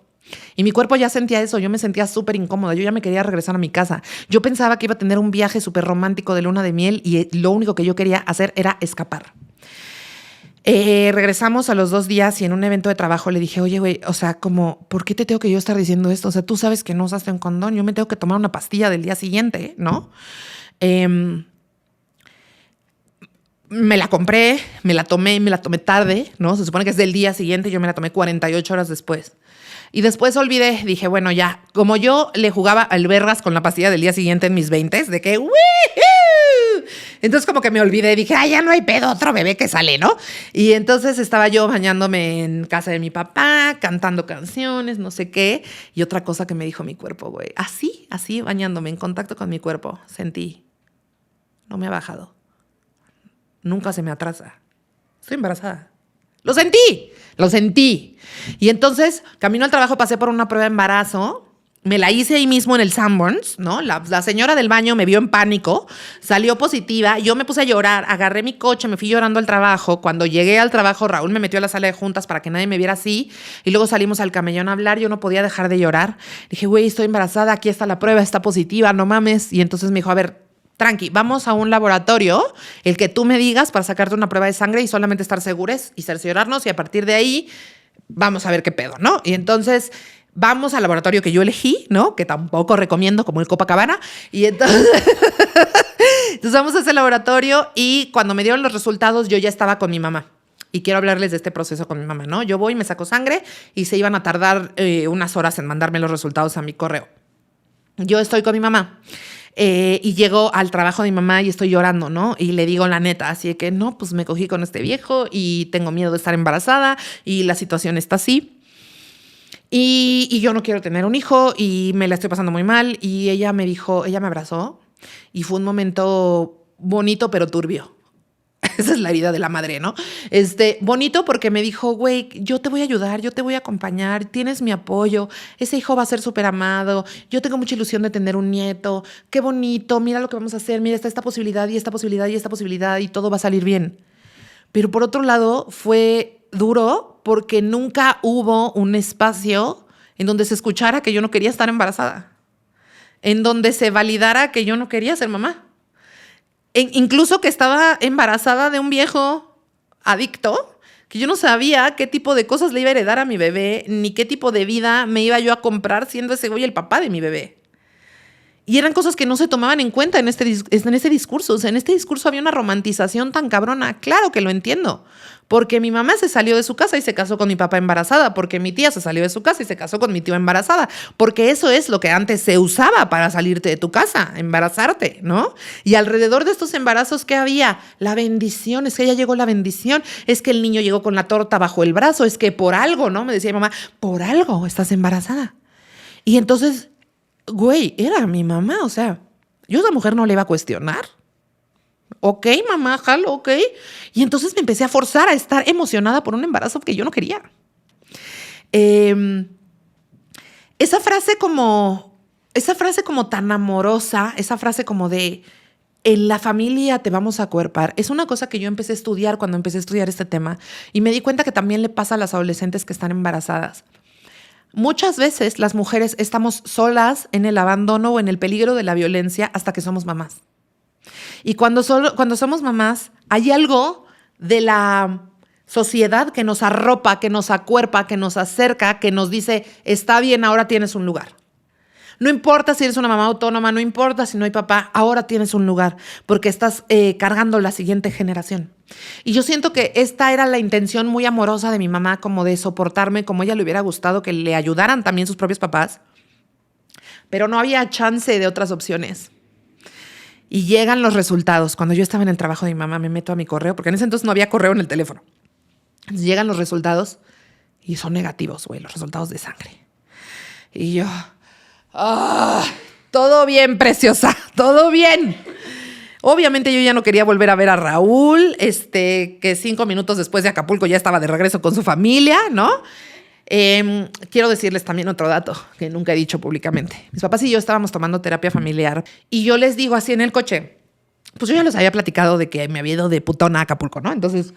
Y mi cuerpo ya sentía eso, yo me sentía súper incómoda, yo ya me quería regresar a mi casa. Yo pensaba que iba a tener un viaje súper romántico de luna de miel y lo único que yo quería hacer era escapar. Regresamos a los 2 días y en un evento de trabajo le dije, oye, güey, o sea, como, ¿por qué te tengo que yo estar diciendo esto? O sea, tú sabes que no usaste un condón, yo me tengo que tomar una pastilla del día siguiente, ¿no? Me la compré, me la tomé tarde, ¿no? Se supone que es del día siguiente, yo me la tomé 48 horas después. Y después olvidé, dije, bueno, ya, como yo le jugaba al vergas con la pastilla del día siguiente en mis 20s, de que ¡woohoo! Entonces como que me olvidé, dije, ya no hay pedo, otro bebé que sale, ¿no? Y entonces estaba yo bañándome en casa de mi papá, cantando canciones, no sé qué. Y otra cosa que me dijo mi cuerpo, güey, así bañándome en contacto con mi cuerpo, sentí, no me ha bajado. Nunca se me atrasa. Estoy embarazada. Lo sentí. Y entonces, camino al trabajo, pasé por una prueba de embarazo. Me la hice ahí mismo en el Sanborns, ¿no? La señora del baño me vio en pánico, salió positiva, yo me puse a llorar, agarré mi coche, me fui llorando al trabajo. Cuando llegué al trabajo, Raúl me metió a la sala de juntas para que nadie me viera así, y luego salimos al camellón a hablar, yo no podía dejar de llorar. Dije, güey, estoy embarazada, aquí está la prueba, está positiva, no mames. Y entonces me dijo, a ver, tranqui, vamos a un laboratorio, el que tú me digas, para sacarte una prueba de sangre y solamente estar seguros y cerciorarnos, y a partir de ahí vamos a ver qué pedo, ¿no? Y entonces vamos al laboratorio que yo elegí, ¿no? Que tampoco recomiendo, como el Copacabana. Y entonces, vamos a ese laboratorio y cuando me dieron los resultados yo ya estaba con mi mamá. Y quiero hablarles de este proceso con mi mamá, ¿no? Yo voy, me saco sangre y se iban a tardar unas horas en mandarme los resultados a mi correo. Yo estoy con mi mamá. Y llego al trabajo de mi mamá y estoy llorando, ¿no? Y le digo la neta, así de que no, pues me cogí con este viejo y tengo miedo de estar embarazada y la situación está así. Y yo no quiero tener un hijo y me la estoy pasando muy mal. Y ella me dijo, ella me abrazó y fue un momento bonito pero turbio. Esa es la vida de la madre, ¿no? Bonito porque me dijo, güey, yo te voy a ayudar, yo te voy a acompañar, tienes mi apoyo, ese hijo va a ser súper amado, yo tengo mucha ilusión de tener un nieto, qué bonito, mira lo que vamos a hacer, mira, está esta posibilidad y esta posibilidad y esta posibilidad y todo va a salir bien. Pero por otro lado fue duro porque nunca hubo un espacio en donde se escuchara que yo no quería estar embarazada, en donde se validara que yo no quería ser mamá. Incluso que estaba embarazada de un viejo adicto, que yo no sabía qué tipo de cosas le iba a heredar a mi bebé, ni qué tipo de vida me iba yo a comprar siendo ese güey el papá de mi bebé. Y eran cosas que no se tomaban en cuenta en este discurso. O sea, en este discurso había una romantización tan cabrona. Claro que lo entiendo. Porque mi mamá se salió de su casa y se casó con mi papá embarazada. Porque mi tía se salió de su casa y se casó con mi tío embarazada. Porque eso es lo que antes se usaba para salirte de tu casa, embarazarte, ¿no? Y alrededor de estos embarazos, ¿qué había? La bendición. Es que ya llegó la bendición. Es que el niño llegó con la torta bajo el brazo. Es que por algo, ¿no? Me decía mi mamá, por algo estás embarazada. Y entonces, güey, era mi mamá, o sea, yo a esa mujer no le iba a cuestionar. Ok, mamá, jalo, ok. Y entonces me empecé a forzar a estar emocionada por un embarazo que yo no quería. Esa frase como tan amorosa, esa frase como de en la familia te vamos a acuerpar, es una cosa que yo empecé a estudiar cuando empecé a estudiar este tema y me di cuenta que también le pasa a las adolescentes que están embarazadas. Muchas veces las mujeres estamos solas en el abandono o en el peligro de la violencia hasta que somos mamás. Y cuando somos mamás, hay algo de la sociedad que nos arropa, que nos acuerpa, que nos acerca, que nos dice, está bien, ahora tienes un lugar. No importa si eres una mamá autónoma, no importa si no hay papá, ahora tienes un lugar porque estás cargando la siguiente generación. Y yo siento que esta era la intención muy amorosa de mi mamá, como de soportarme, como a ella le hubiera gustado que le ayudaran también sus propios papás, pero no había chance de otras opciones. Y llegan los resultados. Cuando yo estaba en el trabajo de mi mamá, me meto a mi correo, porque en ese entonces no había correo en el teléfono. Entonces llegan los resultados y son negativos, güey, los resultados de sangre. Y yo, todo bien, preciosa, todo bien. Obviamente yo ya no quería volver a ver a Raúl, que 5 minutos después de Acapulco ya estaba de regreso con su familia, ¿no? Quiero decirles también otro dato que nunca he dicho públicamente. Mis papás y yo estábamos tomando terapia familiar y yo les digo así en el coche, pues yo ya les había platicado de que me había ido de putona a Acapulco, ¿no? Entonces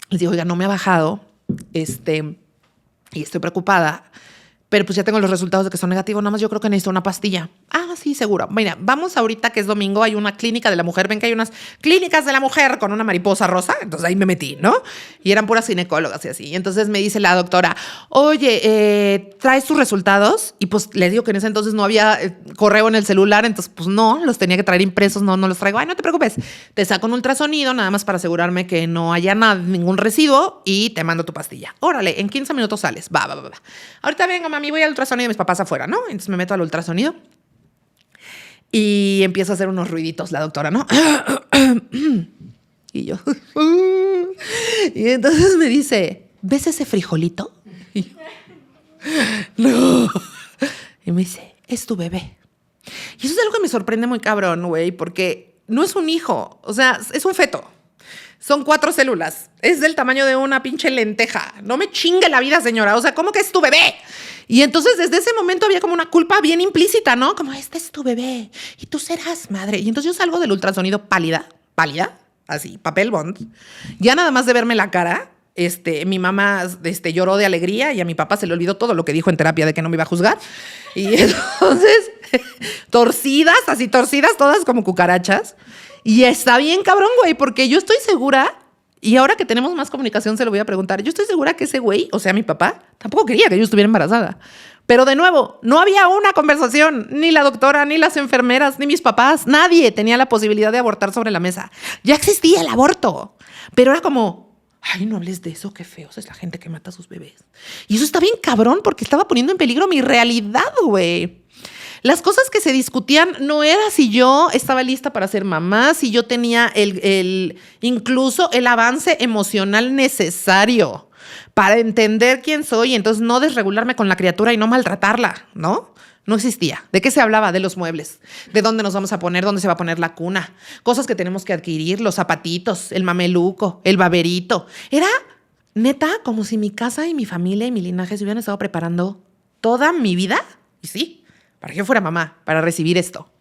les digo, oiga, no me ha bajado, y estoy preocupada. Pero pues ya tengo los resultados de que son negativos, nada más yo creo que necesito una pastilla. Ah, sí, seguro. Mira, vamos ahorita que es domingo, hay una clínica de la mujer. Ven que hay unas clínicas de la mujer con una mariposa rosa. Entonces ahí me metí, ¿no? Y eran puras ginecólogas y así. Y entonces me dice la doctora, oye, ¿traes tus resultados? Y pues les digo que en ese entonces no había correo en el celular, entonces pues no, los tenía que traer impresos, no los traigo. Ay, no te preocupes, te saco un ultrasonido nada más para asegurarme que no haya ningún residuo y te mando tu pastilla. Órale, en 15 minutos sales. Va. Ahorita venga, mami, voy al ultrasonido de mis papás afuera, ¿no? Entonces me meto al ultrasonido Y empieza a hacer unos ruiditos la doctora, ¿no? Y yo. Y entonces me dice, ¿ves ese frijolito? Y yo, no. Y me dice, es tu bebé. Y eso es algo que me sorprende muy cabrón, güey, porque no es un hijo, o sea, es un feto. Son 4 células. Es del tamaño de una pinche lenteja. No me chingue la vida, señora. O sea, ¿cómo que es tu bebé? Y entonces desde ese momento había como una culpa bien implícita, ¿no? Como, este es tu bebé y tú serás madre. Y entonces yo salgo del ultrasonido pálida, así, papel bond. Ya nada más de verme la cara, mi mamá lloró de alegría y a mi papá se le olvidó todo lo que dijo en terapia de que no me iba a juzgar. Y entonces, torcidas, todas como cucarachas. Y está bien cabrón, güey, porque yo estoy segura, y ahora que tenemos más comunicación se lo voy a preguntar, yo estoy segura que ese güey, o sea, mi papá, tampoco quería que yo estuviera embarazada. Pero de nuevo, no había una conversación, ni la doctora, ni las enfermeras, ni mis papás, nadie tenía la posibilidad de abortar sobre la mesa. Ya existía el aborto, pero era como, ay, no hables de eso, qué feos es la gente que mata a sus bebés. Y eso está bien cabrón porque estaba poniendo en peligro mi realidad, güey. Las cosas que se discutían no era si yo estaba lista para ser mamá, si yo tenía incluso el avance emocional necesario para entender quién soy y entonces no desregularme con la criatura y no maltratarla, ¿no? No existía. ¿De qué se hablaba? De los muebles, de dónde nos vamos a poner, dónde se va a poner la cuna, cosas que tenemos que adquirir, los zapatitos, el mameluco, el baberito. Era neta como si mi casa y mi familia y mi linaje se hubieran estado preparando toda mi vida. Y sí, para que yo fuera mamá, para recibir esto.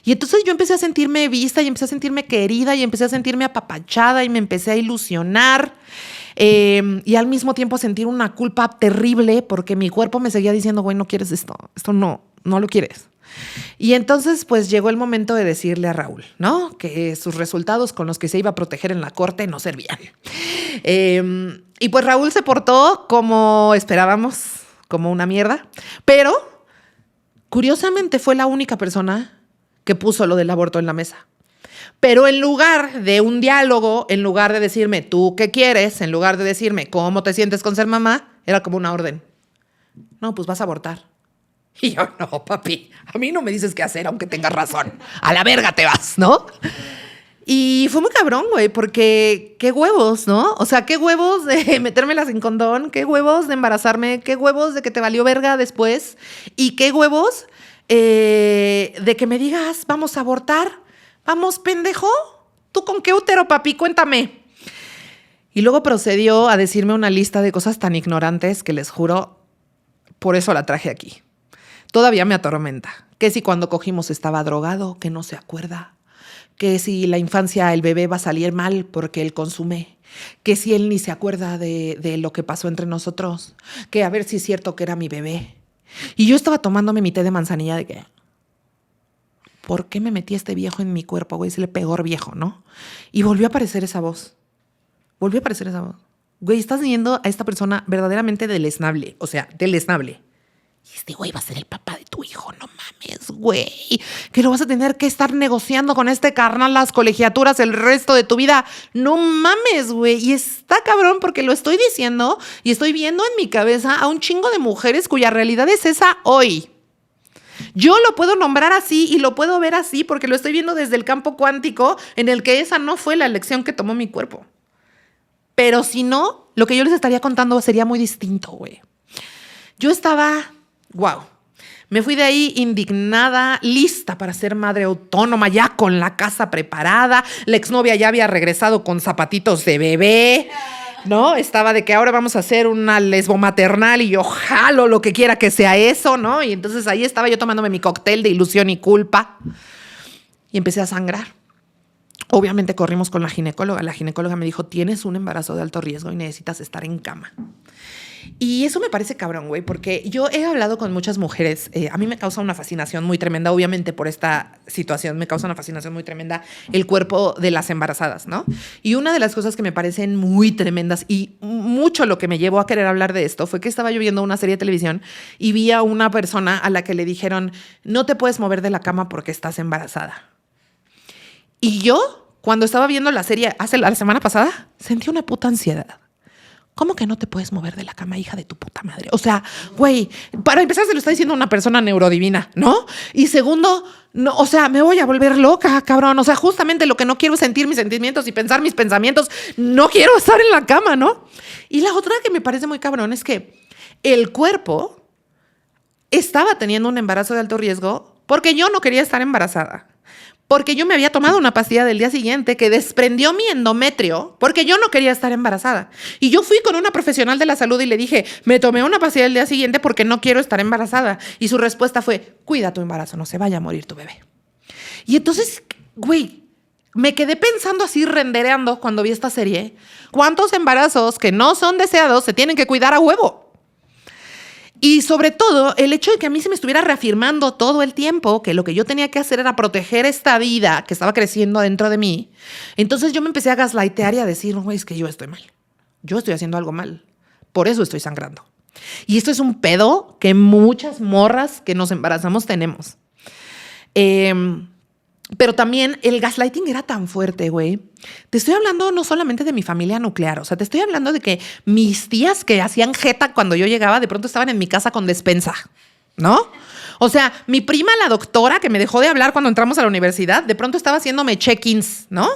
Y entonces yo empecé a sentirme vista y empecé a sentirme querida y empecé a sentirme apapachada y me empecé a ilusionar y al mismo tiempo a sentir una culpa terrible porque mi cuerpo me seguía diciendo, güey, no quieres esto no lo quieres. Y entonces pues llegó el momento de decirle a Raúl, ¿no? Que sus resultados con los que se iba a proteger en la corte no servían. Y pues Raúl se portó como esperábamos, como una mierda, pero curiosamente fue la única persona que puso lo del aborto en la mesa. Pero en lugar de un diálogo, en lugar de decirme tú qué quieres, en lugar de decirme cómo te sientes con ser mamá, era como una orden. No, pues vas a abortar. Y yo, no, papi, a mí no me dices qué hacer aunque tengas razón. A la verga te vas, ¿no? Y fue muy cabrón, güey, porque qué huevos, ¿no? O sea, qué huevos de metérmela sin condón, qué huevos de embarazarme, qué huevos de que te valió verga después y qué huevos de que me digas, vamos a abortar, vamos, pendejo. ¿Tú con qué útero, papi? Cuéntame. Y luego procedió a decirme una lista de cosas tan ignorantes que les juro, por eso la traje aquí. Todavía me atormenta. Que si cuando cogimos estaba drogado, que no se acuerda. Que si la infancia, el bebé va a salir mal porque él consume, que si él ni se acuerda de lo que pasó entre nosotros, que a ver si es cierto que era mi bebé. Y yo estaba tomándome mi té de manzanilla de que, ¿por qué me metí a este viejo en mi cuerpo, güey? Es el peor viejo, ¿no? Y volvió a aparecer esa voz. Güey, estás viendo a esta persona verdaderamente deleznable, o sea, deleznable. Y este güey va a ser el papá de tu hijo, no mames, güey. Que lo vas a tener que estar negociando con este carnal las colegiaturas el resto de tu vida. No mames, güey. Y está cabrón porque lo estoy diciendo y estoy viendo en mi cabeza a un chingo de mujeres cuya realidad es esa hoy. Yo lo puedo nombrar así y lo puedo ver así porque lo estoy viendo desde el campo cuántico en el que esa no fue la elección que tomó mi cuerpo. Pero si no, lo que yo les estaría contando sería muy distinto, güey. Yo estaba... Wow. Me fui de ahí indignada, lista para ser madre autónoma, ya con la casa preparada. La exnovia ya había regresado con zapatitos de bebé, ¿no? Estaba de que ahora vamos a hacer una lesbo maternal y yo jalo lo que quiera que sea eso, ¿no? Y entonces ahí estaba yo tomándome mi cóctel de ilusión y culpa y empecé a sangrar. Obviamente corrimos con la ginecóloga. La ginecóloga me dijo, tienes un embarazo de alto riesgo y necesitas estar en cama. Y eso me parece cabrón, güey, porque yo he hablado con muchas mujeres. A mí me causa una fascinación muy tremenda, obviamente por esta situación, me causa una fascinación muy tremenda el cuerpo de las embarazadas, ¿no? Y una de las cosas que me parecen muy tremendas y mucho lo que me llevó a querer hablar de esto fue que estaba yo viendo una serie de televisión y vi a una persona a la que le dijeron, no te puedes mover de la cama porque estás embarazada. Y yo, cuando estaba viendo la serie la semana pasada, sentí una puta ansiedad. ¿Cómo que no te puedes mover de la cama, hija de tu puta madre? O sea, güey, para empezar se lo está diciendo una persona neurodivina, ¿no? Y segundo, no, o sea, me voy a volver loca, cabrón. O sea, justamente lo que no quiero es sentir mis sentimientos y pensar mis pensamientos. No quiero estar en la cama, ¿no? Y la otra que me parece muy cabrón es que el cuerpo estaba teniendo un embarazo de alto riesgo porque yo no quería estar embarazada. Porque yo me había tomado una pastilla del día siguiente que desprendió mi endometrio porque yo no quería estar embarazada. Y yo fui con una profesional de la salud y le dije, me tomé una pastilla del día siguiente porque no quiero estar embarazada. Y su respuesta fue, cuida tu embarazo, no se vaya a morir tu bebé. Y entonces, güey, me quedé pensando así, rendereando cuando vi esta serie, ¿cuántos embarazos que no son deseados se tienen que cuidar a huevo? Y sobre todo, el hecho de que a mí se me estuviera reafirmando todo el tiempo que lo que yo tenía que hacer era proteger esta vida que estaba creciendo dentro de mí. Entonces yo me empecé a gaslightear y a decir, no, güey, es que yo estoy mal. Yo estoy haciendo algo mal. Por eso estoy sangrando. Y esto es un pedo que muchas morras que nos embarazamos tenemos. Pero también el gaslighting era tan fuerte, güey. Te estoy hablando no solamente de mi familia nuclear, o sea, te estoy hablando de que mis tías que hacían jeta cuando yo llegaba, de pronto estaban en mi casa con despensa, ¿no? O sea, mi prima, la doctora, que me dejó de hablar cuando entramos a la universidad, de pronto estaba haciéndome check-ins, ¿no?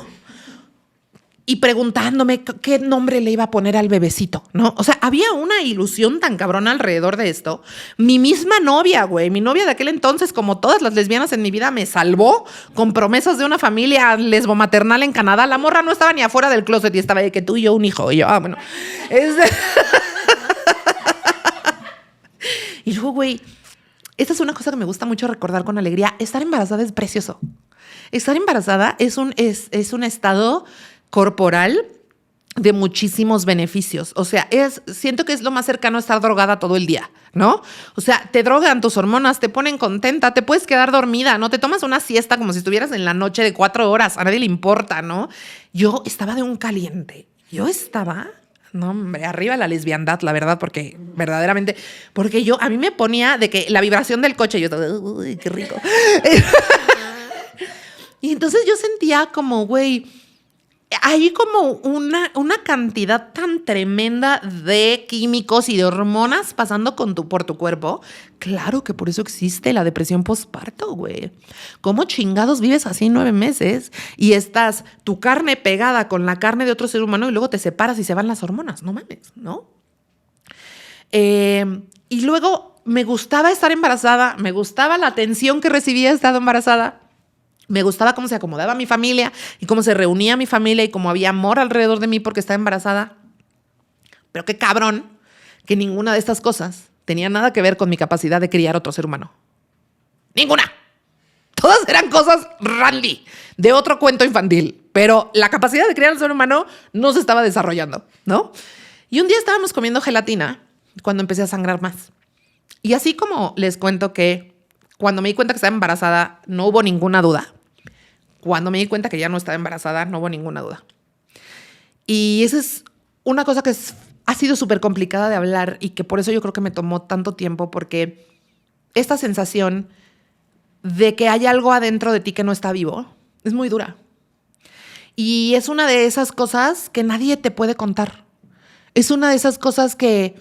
Y preguntándome qué nombre le iba a poner al bebecito, ¿no? O sea, había una ilusión tan cabrona alrededor de esto. Mi misma novia, güey, mi novia de aquel entonces, como todas las lesbianas en mi vida, me salvó con promesas de una familia lesbomaternal en Canadá. La morra no estaba ni afuera del closet y estaba de que tú y yo un hijo. Y yo, bueno. Y luego, güey, esta es una cosa que me gusta mucho recordar con alegría. Estar embarazada es precioso. Estar embarazada es un estado corporal de muchísimos beneficios. O sea, siento que es lo más cercano a estar drogada todo el día, ¿no? O sea, te drogan tus hormonas, te ponen contenta, te puedes quedar dormida, ¿no? Te tomas una siesta como si estuvieras en la noche de 4 horas, a nadie le importa, ¿no? Yo estaba de un caliente. No, hombre, arriba la lesbiandad, la verdad, porque verdaderamente, a mí me ponía de que la vibración del coche, yo estaba, uy, qué rico. Y entonces yo sentía como, güey, hay como una cantidad tan tremenda de químicos y de hormonas pasando por tu cuerpo. Claro que por eso existe la depresión postparto, güey. ¿Cómo chingados vives así 9 meses y estás tu carne pegada con la carne de otro ser humano y luego te separas y se van las hormonas? No mames, ¿no? Y luego me gustaba estar embarazada, me gustaba la atención que recibía estando embarazada. Me gustaba cómo se acomodaba mi familia y cómo se reunía mi familia y cómo había amor alrededor de mí porque estaba embarazada. Pero qué cabrón que ninguna de estas cosas tenía nada que ver con mi capacidad de criar otro ser humano. ¡Ninguna! Todas eran cosas randy, de otro cuento infantil. Pero la capacidad de criar un ser humano no se estaba desarrollando, ¿no? Y un día estábamos comiendo gelatina cuando empecé a sangrar más. Y así como les cuento que cuando me di cuenta que estaba embarazada no hubo ninguna duda. Cuando me di cuenta que ya no estaba embarazada, no hubo ninguna duda. Y esa es una cosa que ha sido súper complicada de hablar y que por eso yo creo que me tomó tanto tiempo, porque esta sensación de que hay algo adentro de ti que no está vivo es muy dura. Y es una de esas cosas que nadie te puede contar. Es una de esas cosas que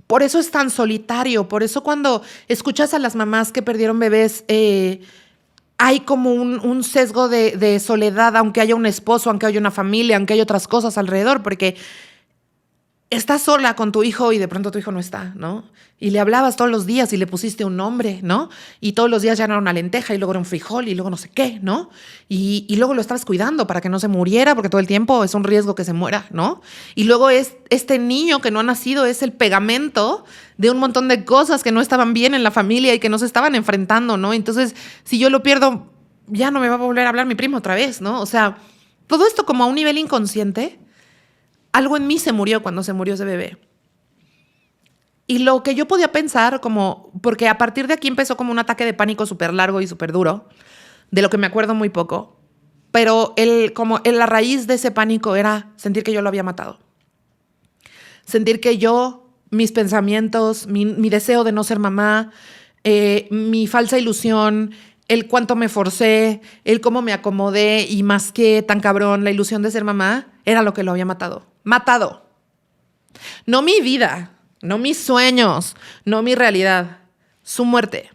por eso es tan solitario. Por eso cuando escuchas a las mamás que perdieron bebés, hay como un sesgo de soledad, aunque haya un esposo, aunque haya una familia, aunque haya otras cosas alrededor, porque estás sola con tu hijo y de pronto tu hijo no está, ¿no? Y le hablabas todos los días y le pusiste un nombre, ¿no? Y todos los días ya no era una lenteja y luego era un frijol y luego no sé qué, ¿no? Y luego lo estabas cuidando para que no se muriera, porque todo el tiempo es un riesgo que se muera, ¿no? Y luego este niño que no ha nacido es el pegamento de un montón de cosas que no estaban bien en la familia y que no se estaban enfrentando, ¿no? Entonces, si yo lo pierdo, ya no me va a volver a hablar mi primo otra vez, ¿no? O sea, todo esto como a un nivel inconsciente. Algo en mí se murió cuando se murió ese bebé. Y lo que yo podía pensar, porque a partir de aquí empezó como un ataque de pánico súper largo y súper duro, de lo que me acuerdo muy poco, pero la raíz de ese pánico era sentir que yo lo había matado. Sentir que mis pensamientos, mi deseo de no ser mamá, mi falsa ilusión, el cuánto me forcé, el cómo me acomodé y masqué tan cabrón la ilusión de ser mamá, era lo que lo había matado. ¡Matado! No mi vida, no mis sueños, no mi realidad, su muerte.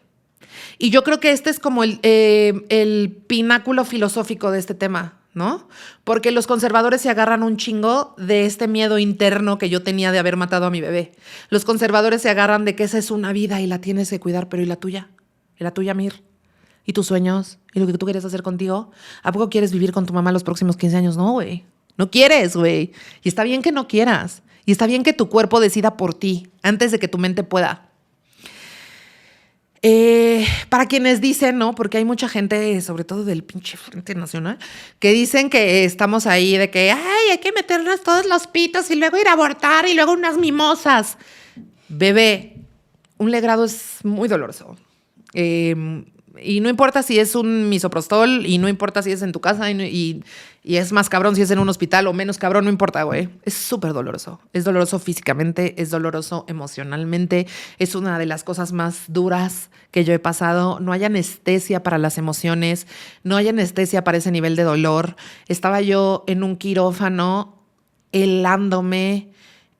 Y yo creo que este es como el pináculo filosófico de este tema, ¿no? Porque los conservadores se agarran un chingo de este miedo interno que yo tenía de haber matado a mi bebé. Los conservadores se agarran de que esa es una vida y la tienes que cuidar, pero ¿y la tuya? ¿Y la tuya, Mir? ¿Y tus sueños? ¿Y lo que tú quieres hacer contigo? ¿A poco quieres vivir con tu mamá los próximos 15 años? No, güey. No quieres, güey. Y está bien que no quieras. Y está bien que tu cuerpo decida por ti antes de que tu mente pueda. Para quienes dicen, ¿no? Porque hay mucha gente, sobre todo del pinche Frente Nacional, que dicen que estamos ahí de que ay, hay que meternos todos los pitos y luego ir a abortar y luego unas mimosas. Bebé, un legrado es muy doloroso. Y no importa si es un misoprostol y no importa si es en tu casa y es más cabrón si es en un hospital o menos cabrón, no importa, güey. Es súper doloroso. Es doloroso físicamente, es doloroso emocionalmente. Es una de las cosas más duras que yo he pasado. No hay anestesia para las emociones, no hay anestesia para ese nivel de dolor. Estaba yo en un quirófano helándome,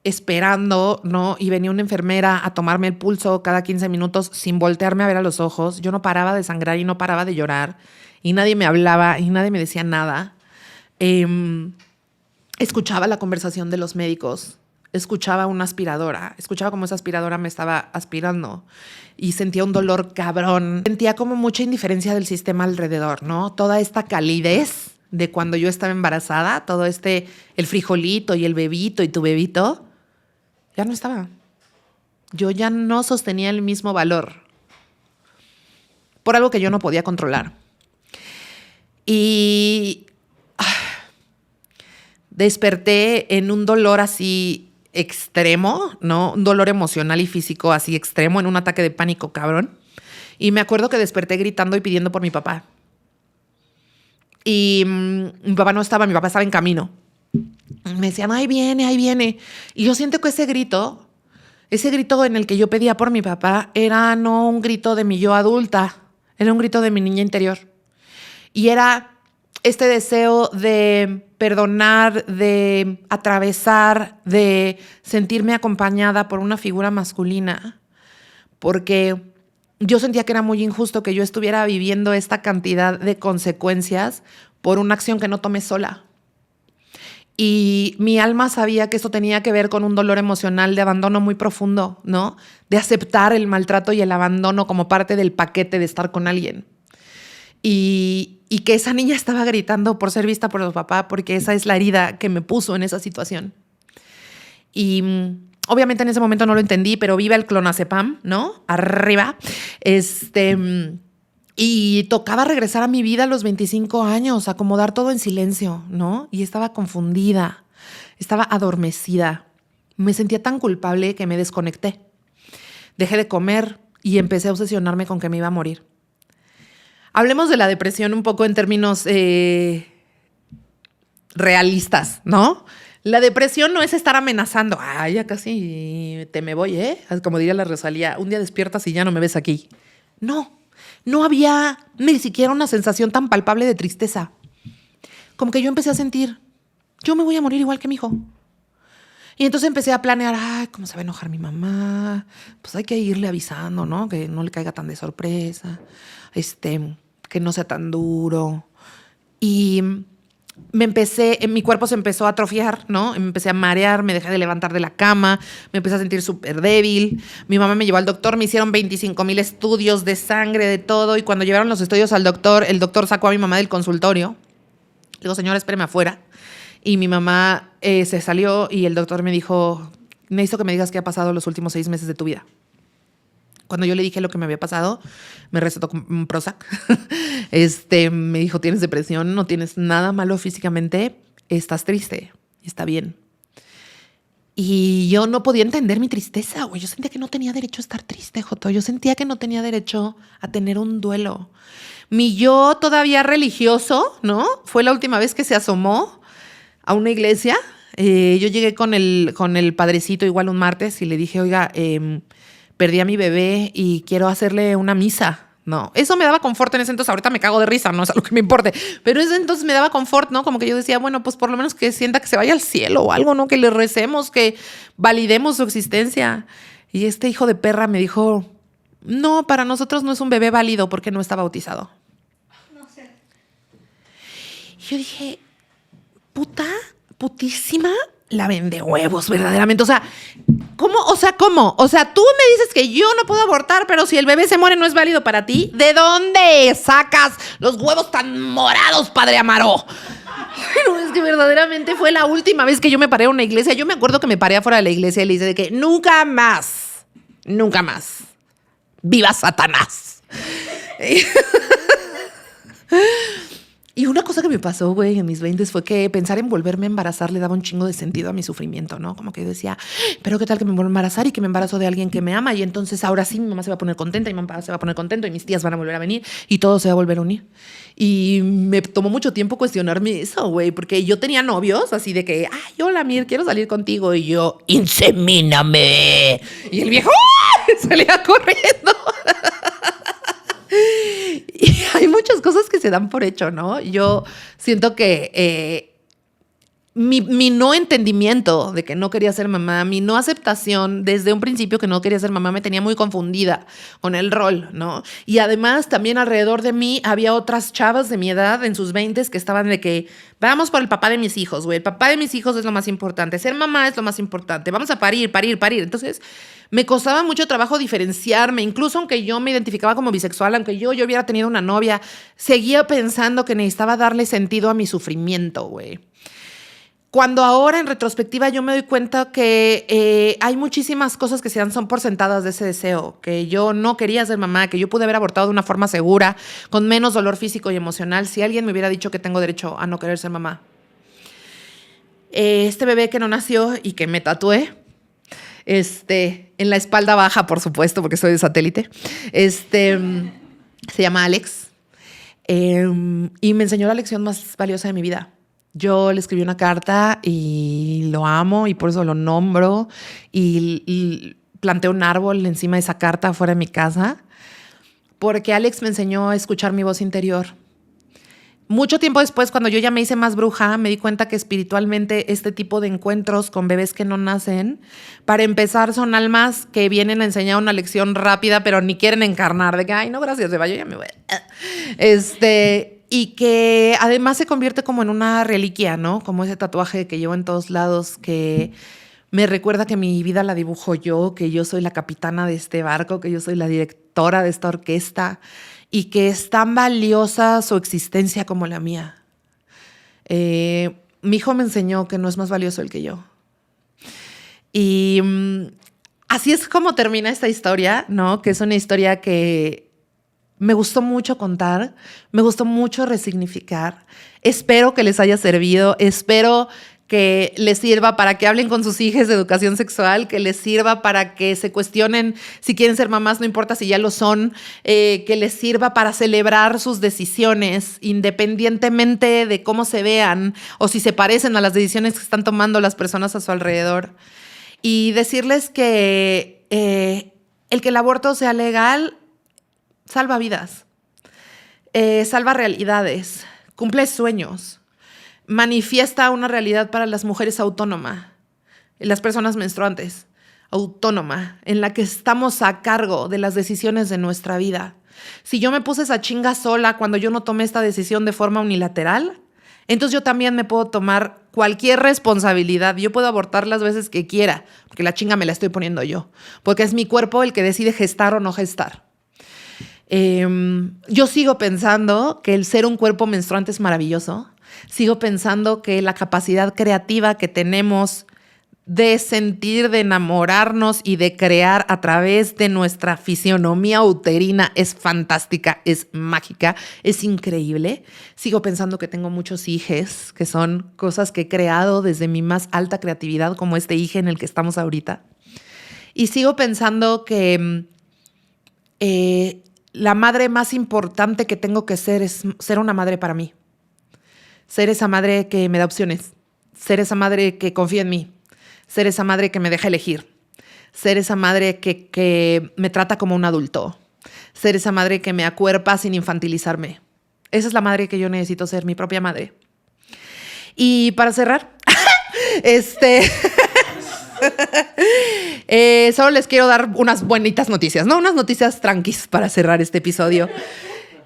esperando, ¿no? Y venía una enfermera a tomarme el pulso cada 15 minutos sin voltearme a ver a los ojos. Yo no paraba de sangrar y no paraba de llorar. Y nadie me hablaba y nadie me decía nada. Escuchaba la conversación de los médicos. Escuchaba una aspiradora. Escuchaba cómo esa aspiradora me estaba aspirando. Y sentía un dolor cabrón. Sentía como mucha indiferencia del sistema alrededor, ¿no? Toda esta calidez de cuando yo estaba embarazada, todo el frijolito y el bebito y tu bebito, ya no estaba. Yo ya no sostenía el mismo valor por algo que yo no podía controlar. Y desperté en un dolor así extremo, ¿no? Un dolor emocional y físico así extremo, en un ataque de pánico cabrón. Y me acuerdo que desperté gritando y pidiendo por mi papá. Y mi papá no estaba, mi papá estaba en camino. Me decían, ahí viene, ahí viene. Y yo siento que ese grito en el que yo pedía por mi papá, era no un grito de mi yo adulta, era un grito de mi niña interior. Y era este deseo de perdonar, de atravesar, de sentirme acompañada por una figura masculina. Porque yo sentía que era muy injusto que yo estuviera viviendo esta cantidad de consecuencias por una acción que no tomé sola. Y mi alma sabía que esto tenía que ver con un dolor emocional de abandono muy profundo, ¿no? De aceptar el maltrato y el abandono como parte del paquete de estar con alguien. Y que esa niña estaba gritando por ser vista por su papá, porque esa es la herida que me puso en esa situación. Y obviamente en ese momento no lo entendí, pero viva el clonazepam, ¿no? Arriba. Y tocaba regresar a mi vida a los 25 años, acomodar todo en silencio, ¿no? Y estaba confundida, estaba adormecida. Me sentía tan culpable que me desconecté. Dejé de comer y empecé a obsesionarme con que me iba a morir. Hablemos de la depresión un poco en términos realistas, ¿no? La depresión no es estar amenazando. Ay, ya casi te me voy, ¿eh? Como diría la Rosalía, un día despiertas y ya no me ves aquí. No había ni siquiera una sensación tan palpable de tristeza. Como que yo empecé a sentir, yo me voy a morir igual que mi hijo. Y entonces empecé a planear, ay, ¿cómo se va a enojar mi mamá? Pues hay que irle avisando, ¿no? Que no le caiga tan de sorpresa, que no sea tan duro. Y mi cuerpo se empezó a atrofiar, ¿no? Me empecé a marear, me dejé de levantar de la cama, me empecé a sentir súper débil. Mi mamá me llevó al doctor, me hicieron 25,000 estudios de sangre, de todo. Y cuando llevaron los estudios al doctor, el doctor sacó a mi mamá del consultorio. Le digo, señora, espéreme afuera. Y mi mamá se salió y el doctor me dijo, necesito que me digas qué ha pasado los últimos 6 meses de tu vida. Cuando yo le dije lo que me había pasado, me recetó un Prozac. Me dijo, tienes depresión, no tienes nada malo físicamente, estás triste, está bien. Y yo no podía entender mi tristeza, güey. Yo sentía que no tenía derecho a estar triste, Joto. Yo sentía que no tenía derecho a tener un duelo. Mi yo todavía religioso, ¿no? Fue la última vez que se asomó a una iglesia. Yo llegué con el padrecito igual un martes y le dije, oiga, perdí a mi bebé y quiero hacerle una misa, ¿no? Eso me daba confort en ese entonces. Ahorita me cago de risa, no es algo que me importe. Pero en ese entonces me daba confort, ¿no? Como que yo decía, bueno, pues por lo menos que sienta que se vaya al cielo o algo, ¿no? Que le recemos, que validemos su existencia. Y este hijo de perra me dijo, no, para nosotros no es un bebé válido porque no está bautizado. No sé. Y yo dije, putísima la vende huevos, verdaderamente. O sea, ¿cómo? O sea, ¿cómo? O sea, tú me dices que yo no puedo abortar, pero si el bebé se muere no es válido para ti. ¿De dónde sacas los huevos tan morados, padre Amaro? Bueno, es que verdaderamente fue la última vez que yo me paré a una iglesia. Yo me acuerdo que me paré afuera de la iglesia y le dije de que nunca más, viva Satanás. Y una cosa que me pasó, güey, en mis 20 fue que pensar en volverme a embarazar le daba un chingo de sentido a mi sufrimiento, ¿no? Como que yo decía, pero qué tal que me vuelvo a embarazar y que me embarazo de alguien que me ama y entonces ahora sí mi mamá se va a poner contenta y mi papá se va a poner contento y mis tías van a volver a venir y todo se va a volver a unir. Y me tomó mucho tiempo cuestionarme eso, güey, porque yo tenía novios así de que, ay, hola, Mir, quiero salir contigo. Y yo, insemíname. Y el viejo salía corriendo. Y hay muchas cosas que se dan por hecho, ¿no? Yo siento que mi no entendimiento de que no quería ser mamá, mi no aceptación desde un principio que no quería ser mamá me tenía muy confundida con el rol, ¿no? Y además también alrededor de mí había otras chavas de mi edad en sus 20s que estaban de que vamos por el papá de mis hijos, güey. El papá de mis hijos es lo más importante. Ser mamá es lo más importante. Vamos a parir. Entonces me costaba mucho trabajo diferenciarme, incluso aunque yo me identificaba como bisexual, aunque yo hubiera tenido una novia, seguía pensando que necesitaba darle sentido a mi sufrimiento, güey. Cuando ahora en retrospectiva yo me doy cuenta que hay muchísimas cosas que se dan son por sentadas de ese deseo, que yo no quería ser mamá, que yo pude haber abortado de una forma segura, con menos dolor físico y emocional, si alguien me hubiera dicho que tengo derecho a no querer ser mamá. Este bebé que no nació y que me tatué, en la espalda baja, por supuesto, porque soy de satélite, se llama Alex, y me enseñó la lección más valiosa de mi vida. Yo le escribí una carta y lo amo y por eso lo nombro y planté un árbol encima de esa carta fuera de mi casa porque Alex me enseñó a escuchar mi voz interior. Mucho tiempo después, cuando yo ya me hice más bruja, me di cuenta que espiritualmente este tipo de encuentros con bebés que no nacen, para empezar, son almas que vienen a enseñar una lección rápida, pero ni quieren encarnar, de que, ay, no, gracias, Eva, yo ya me voy. Y que además se convierte como en una reliquia, ¿no? Como ese tatuaje que llevo en todos lados, que me recuerda que mi vida la dibujo yo, que yo soy la capitana de este barco, que yo soy la directora de esta orquesta y que es tan valiosa su existencia como la mía. Mi hijo me enseñó que no es más valioso el que yo. Y así es como termina esta historia, ¿no? Que es una historia que me gustó mucho contar, me gustó mucho resignificar. Espero que les haya servido, espero que les sirva para que hablen con sus hijos de educación sexual, que les sirva para que se cuestionen si quieren ser mamás, no importa si ya lo son, que les sirva para celebrar sus decisiones independientemente de cómo se vean o si se parecen a las decisiones que están tomando las personas a su alrededor. Y decirles que el que el aborto sea legal salva vidas, salva realidades, cumple sueños, manifiesta una realidad para las mujeres autónoma, las personas menstruantes, autónoma, en la que estamos a cargo de las decisiones de nuestra vida. Si yo me puse esa chinga sola cuando yo no tomé esta decisión de forma unilateral, entonces yo también me puedo tomar cualquier responsabilidad. Yo puedo abortar las veces que quiera, porque la chinga me la estoy poniendo yo, porque es mi cuerpo el que decide gestar o no gestar. Yo sigo pensando que el ser un cuerpo menstruante es maravilloso. Sigo pensando que la capacidad creativa que tenemos de sentir, de enamorarnos y de crear a través de nuestra fisionomía uterina es fantástica, es mágica, es increíble. Sigo pensando que tengo muchos hijes, que son cosas que he creado desde mi más alta creatividad, como este hijo en el que estamos ahorita. Y sigo pensando que la madre más importante que tengo que ser es ser una madre para mí. Ser esa madre que me da opciones. Ser esa madre que confía en mí. Ser esa madre que me deja elegir. Ser esa madre que me trata como un adulto. Ser esa madre que me acuerpa sin infantilizarme. Esa es la madre que yo necesito ser, mi propia madre. Y para cerrar, solo les quiero dar unas buenitas noticias, ¿no? Unas noticias tranquis para cerrar este episodio.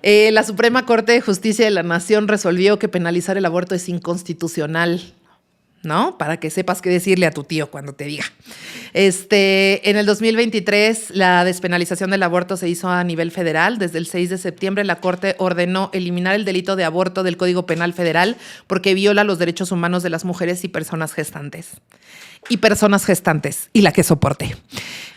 La Suprema Corte de Justicia de la Nación resolvió que penalizar el aborto es inconstitucional, ¿no? Para que sepas qué decirle a tu tío cuando te diga. En el 2023, la despenalización del aborto se hizo a nivel federal. Desde el 6 de septiembre, la Corte ordenó eliminar el delito de aborto del Código Penal Federal porque viola los derechos humanos de las mujeres y personas gestantes. Y la que soporte.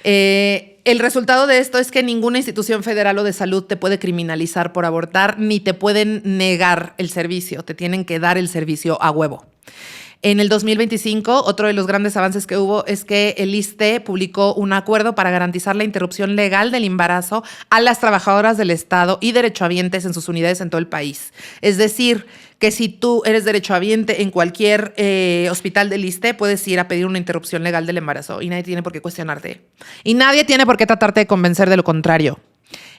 El resultado de esto es que ninguna institución federal o de salud te puede criminalizar por abortar, ni te pueden negar el servicio. Te tienen que dar el servicio a huevo. En el 2025, otro de los grandes avances que hubo es que el ISSSTE publicó un acuerdo para garantizar la interrupción legal del embarazo a las trabajadoras del Estado y derechohabientes en sus unidades en todo el país. Es decir, que si tú eres derechohabiente en cualquier hospital del ISSSTE, puedes ir a pedir una interrupción legal del embarazo y nadie tiene por qué cuestionarte. Y nadie tiene por qué tratarte de convencer de lo contrario.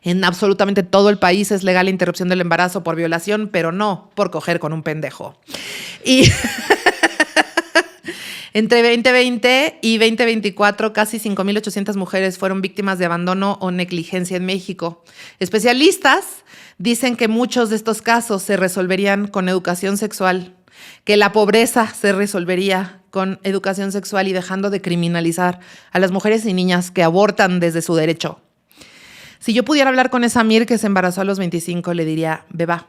En absolutamente todo el país es legal la interrupción del embarazo por violación, pero no por coger con un pendejo. Y entre 2020 y 2024, casi 5,800 mujeres fueron víctimas de abandono o negligencia en México. Especialistas dicen que muchos de estos casos se resolverían con educación sexual, que la pobreza se resolvería con educación sexual y dejando de criminalizar a las mujeres y niñas que abortan desde su derecho. Si yo pudiera hablar con esa Mir que se embarazó a los 25, le diría, beba,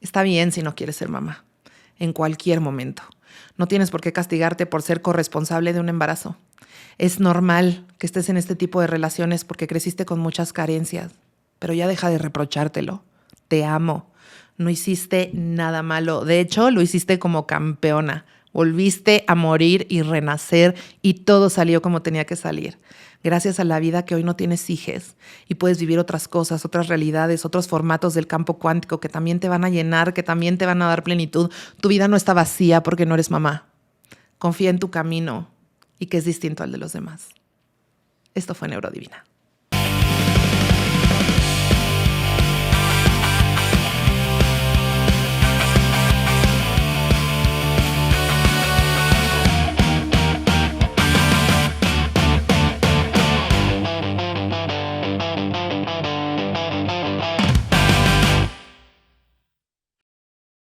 está bien si no quieres ser mamá, en cualquier momento. No tienes por qué castigarte por ser corresponsable de un embarazo. Es normal que estés en este tipo de relaciones porque creciste con muchas carencias, pero ya deja de reprochártelo. Te amo. No hiciste nada malo. De hecho, lo hiciste como campeona. Volviste a morir y renacer y todo salió como tenía que salir. Gracias a la vida que hoy no tienes hijes y puedes vivir otras cosas, otras realidades, otros formatos del campo cuántico que también te van a llenar, que también te van a dar plenitud. Tu vida no está vacía porque no eres mamá. Confía en tu camino y que es distinto al de los demás. Esto fue Neurodivina.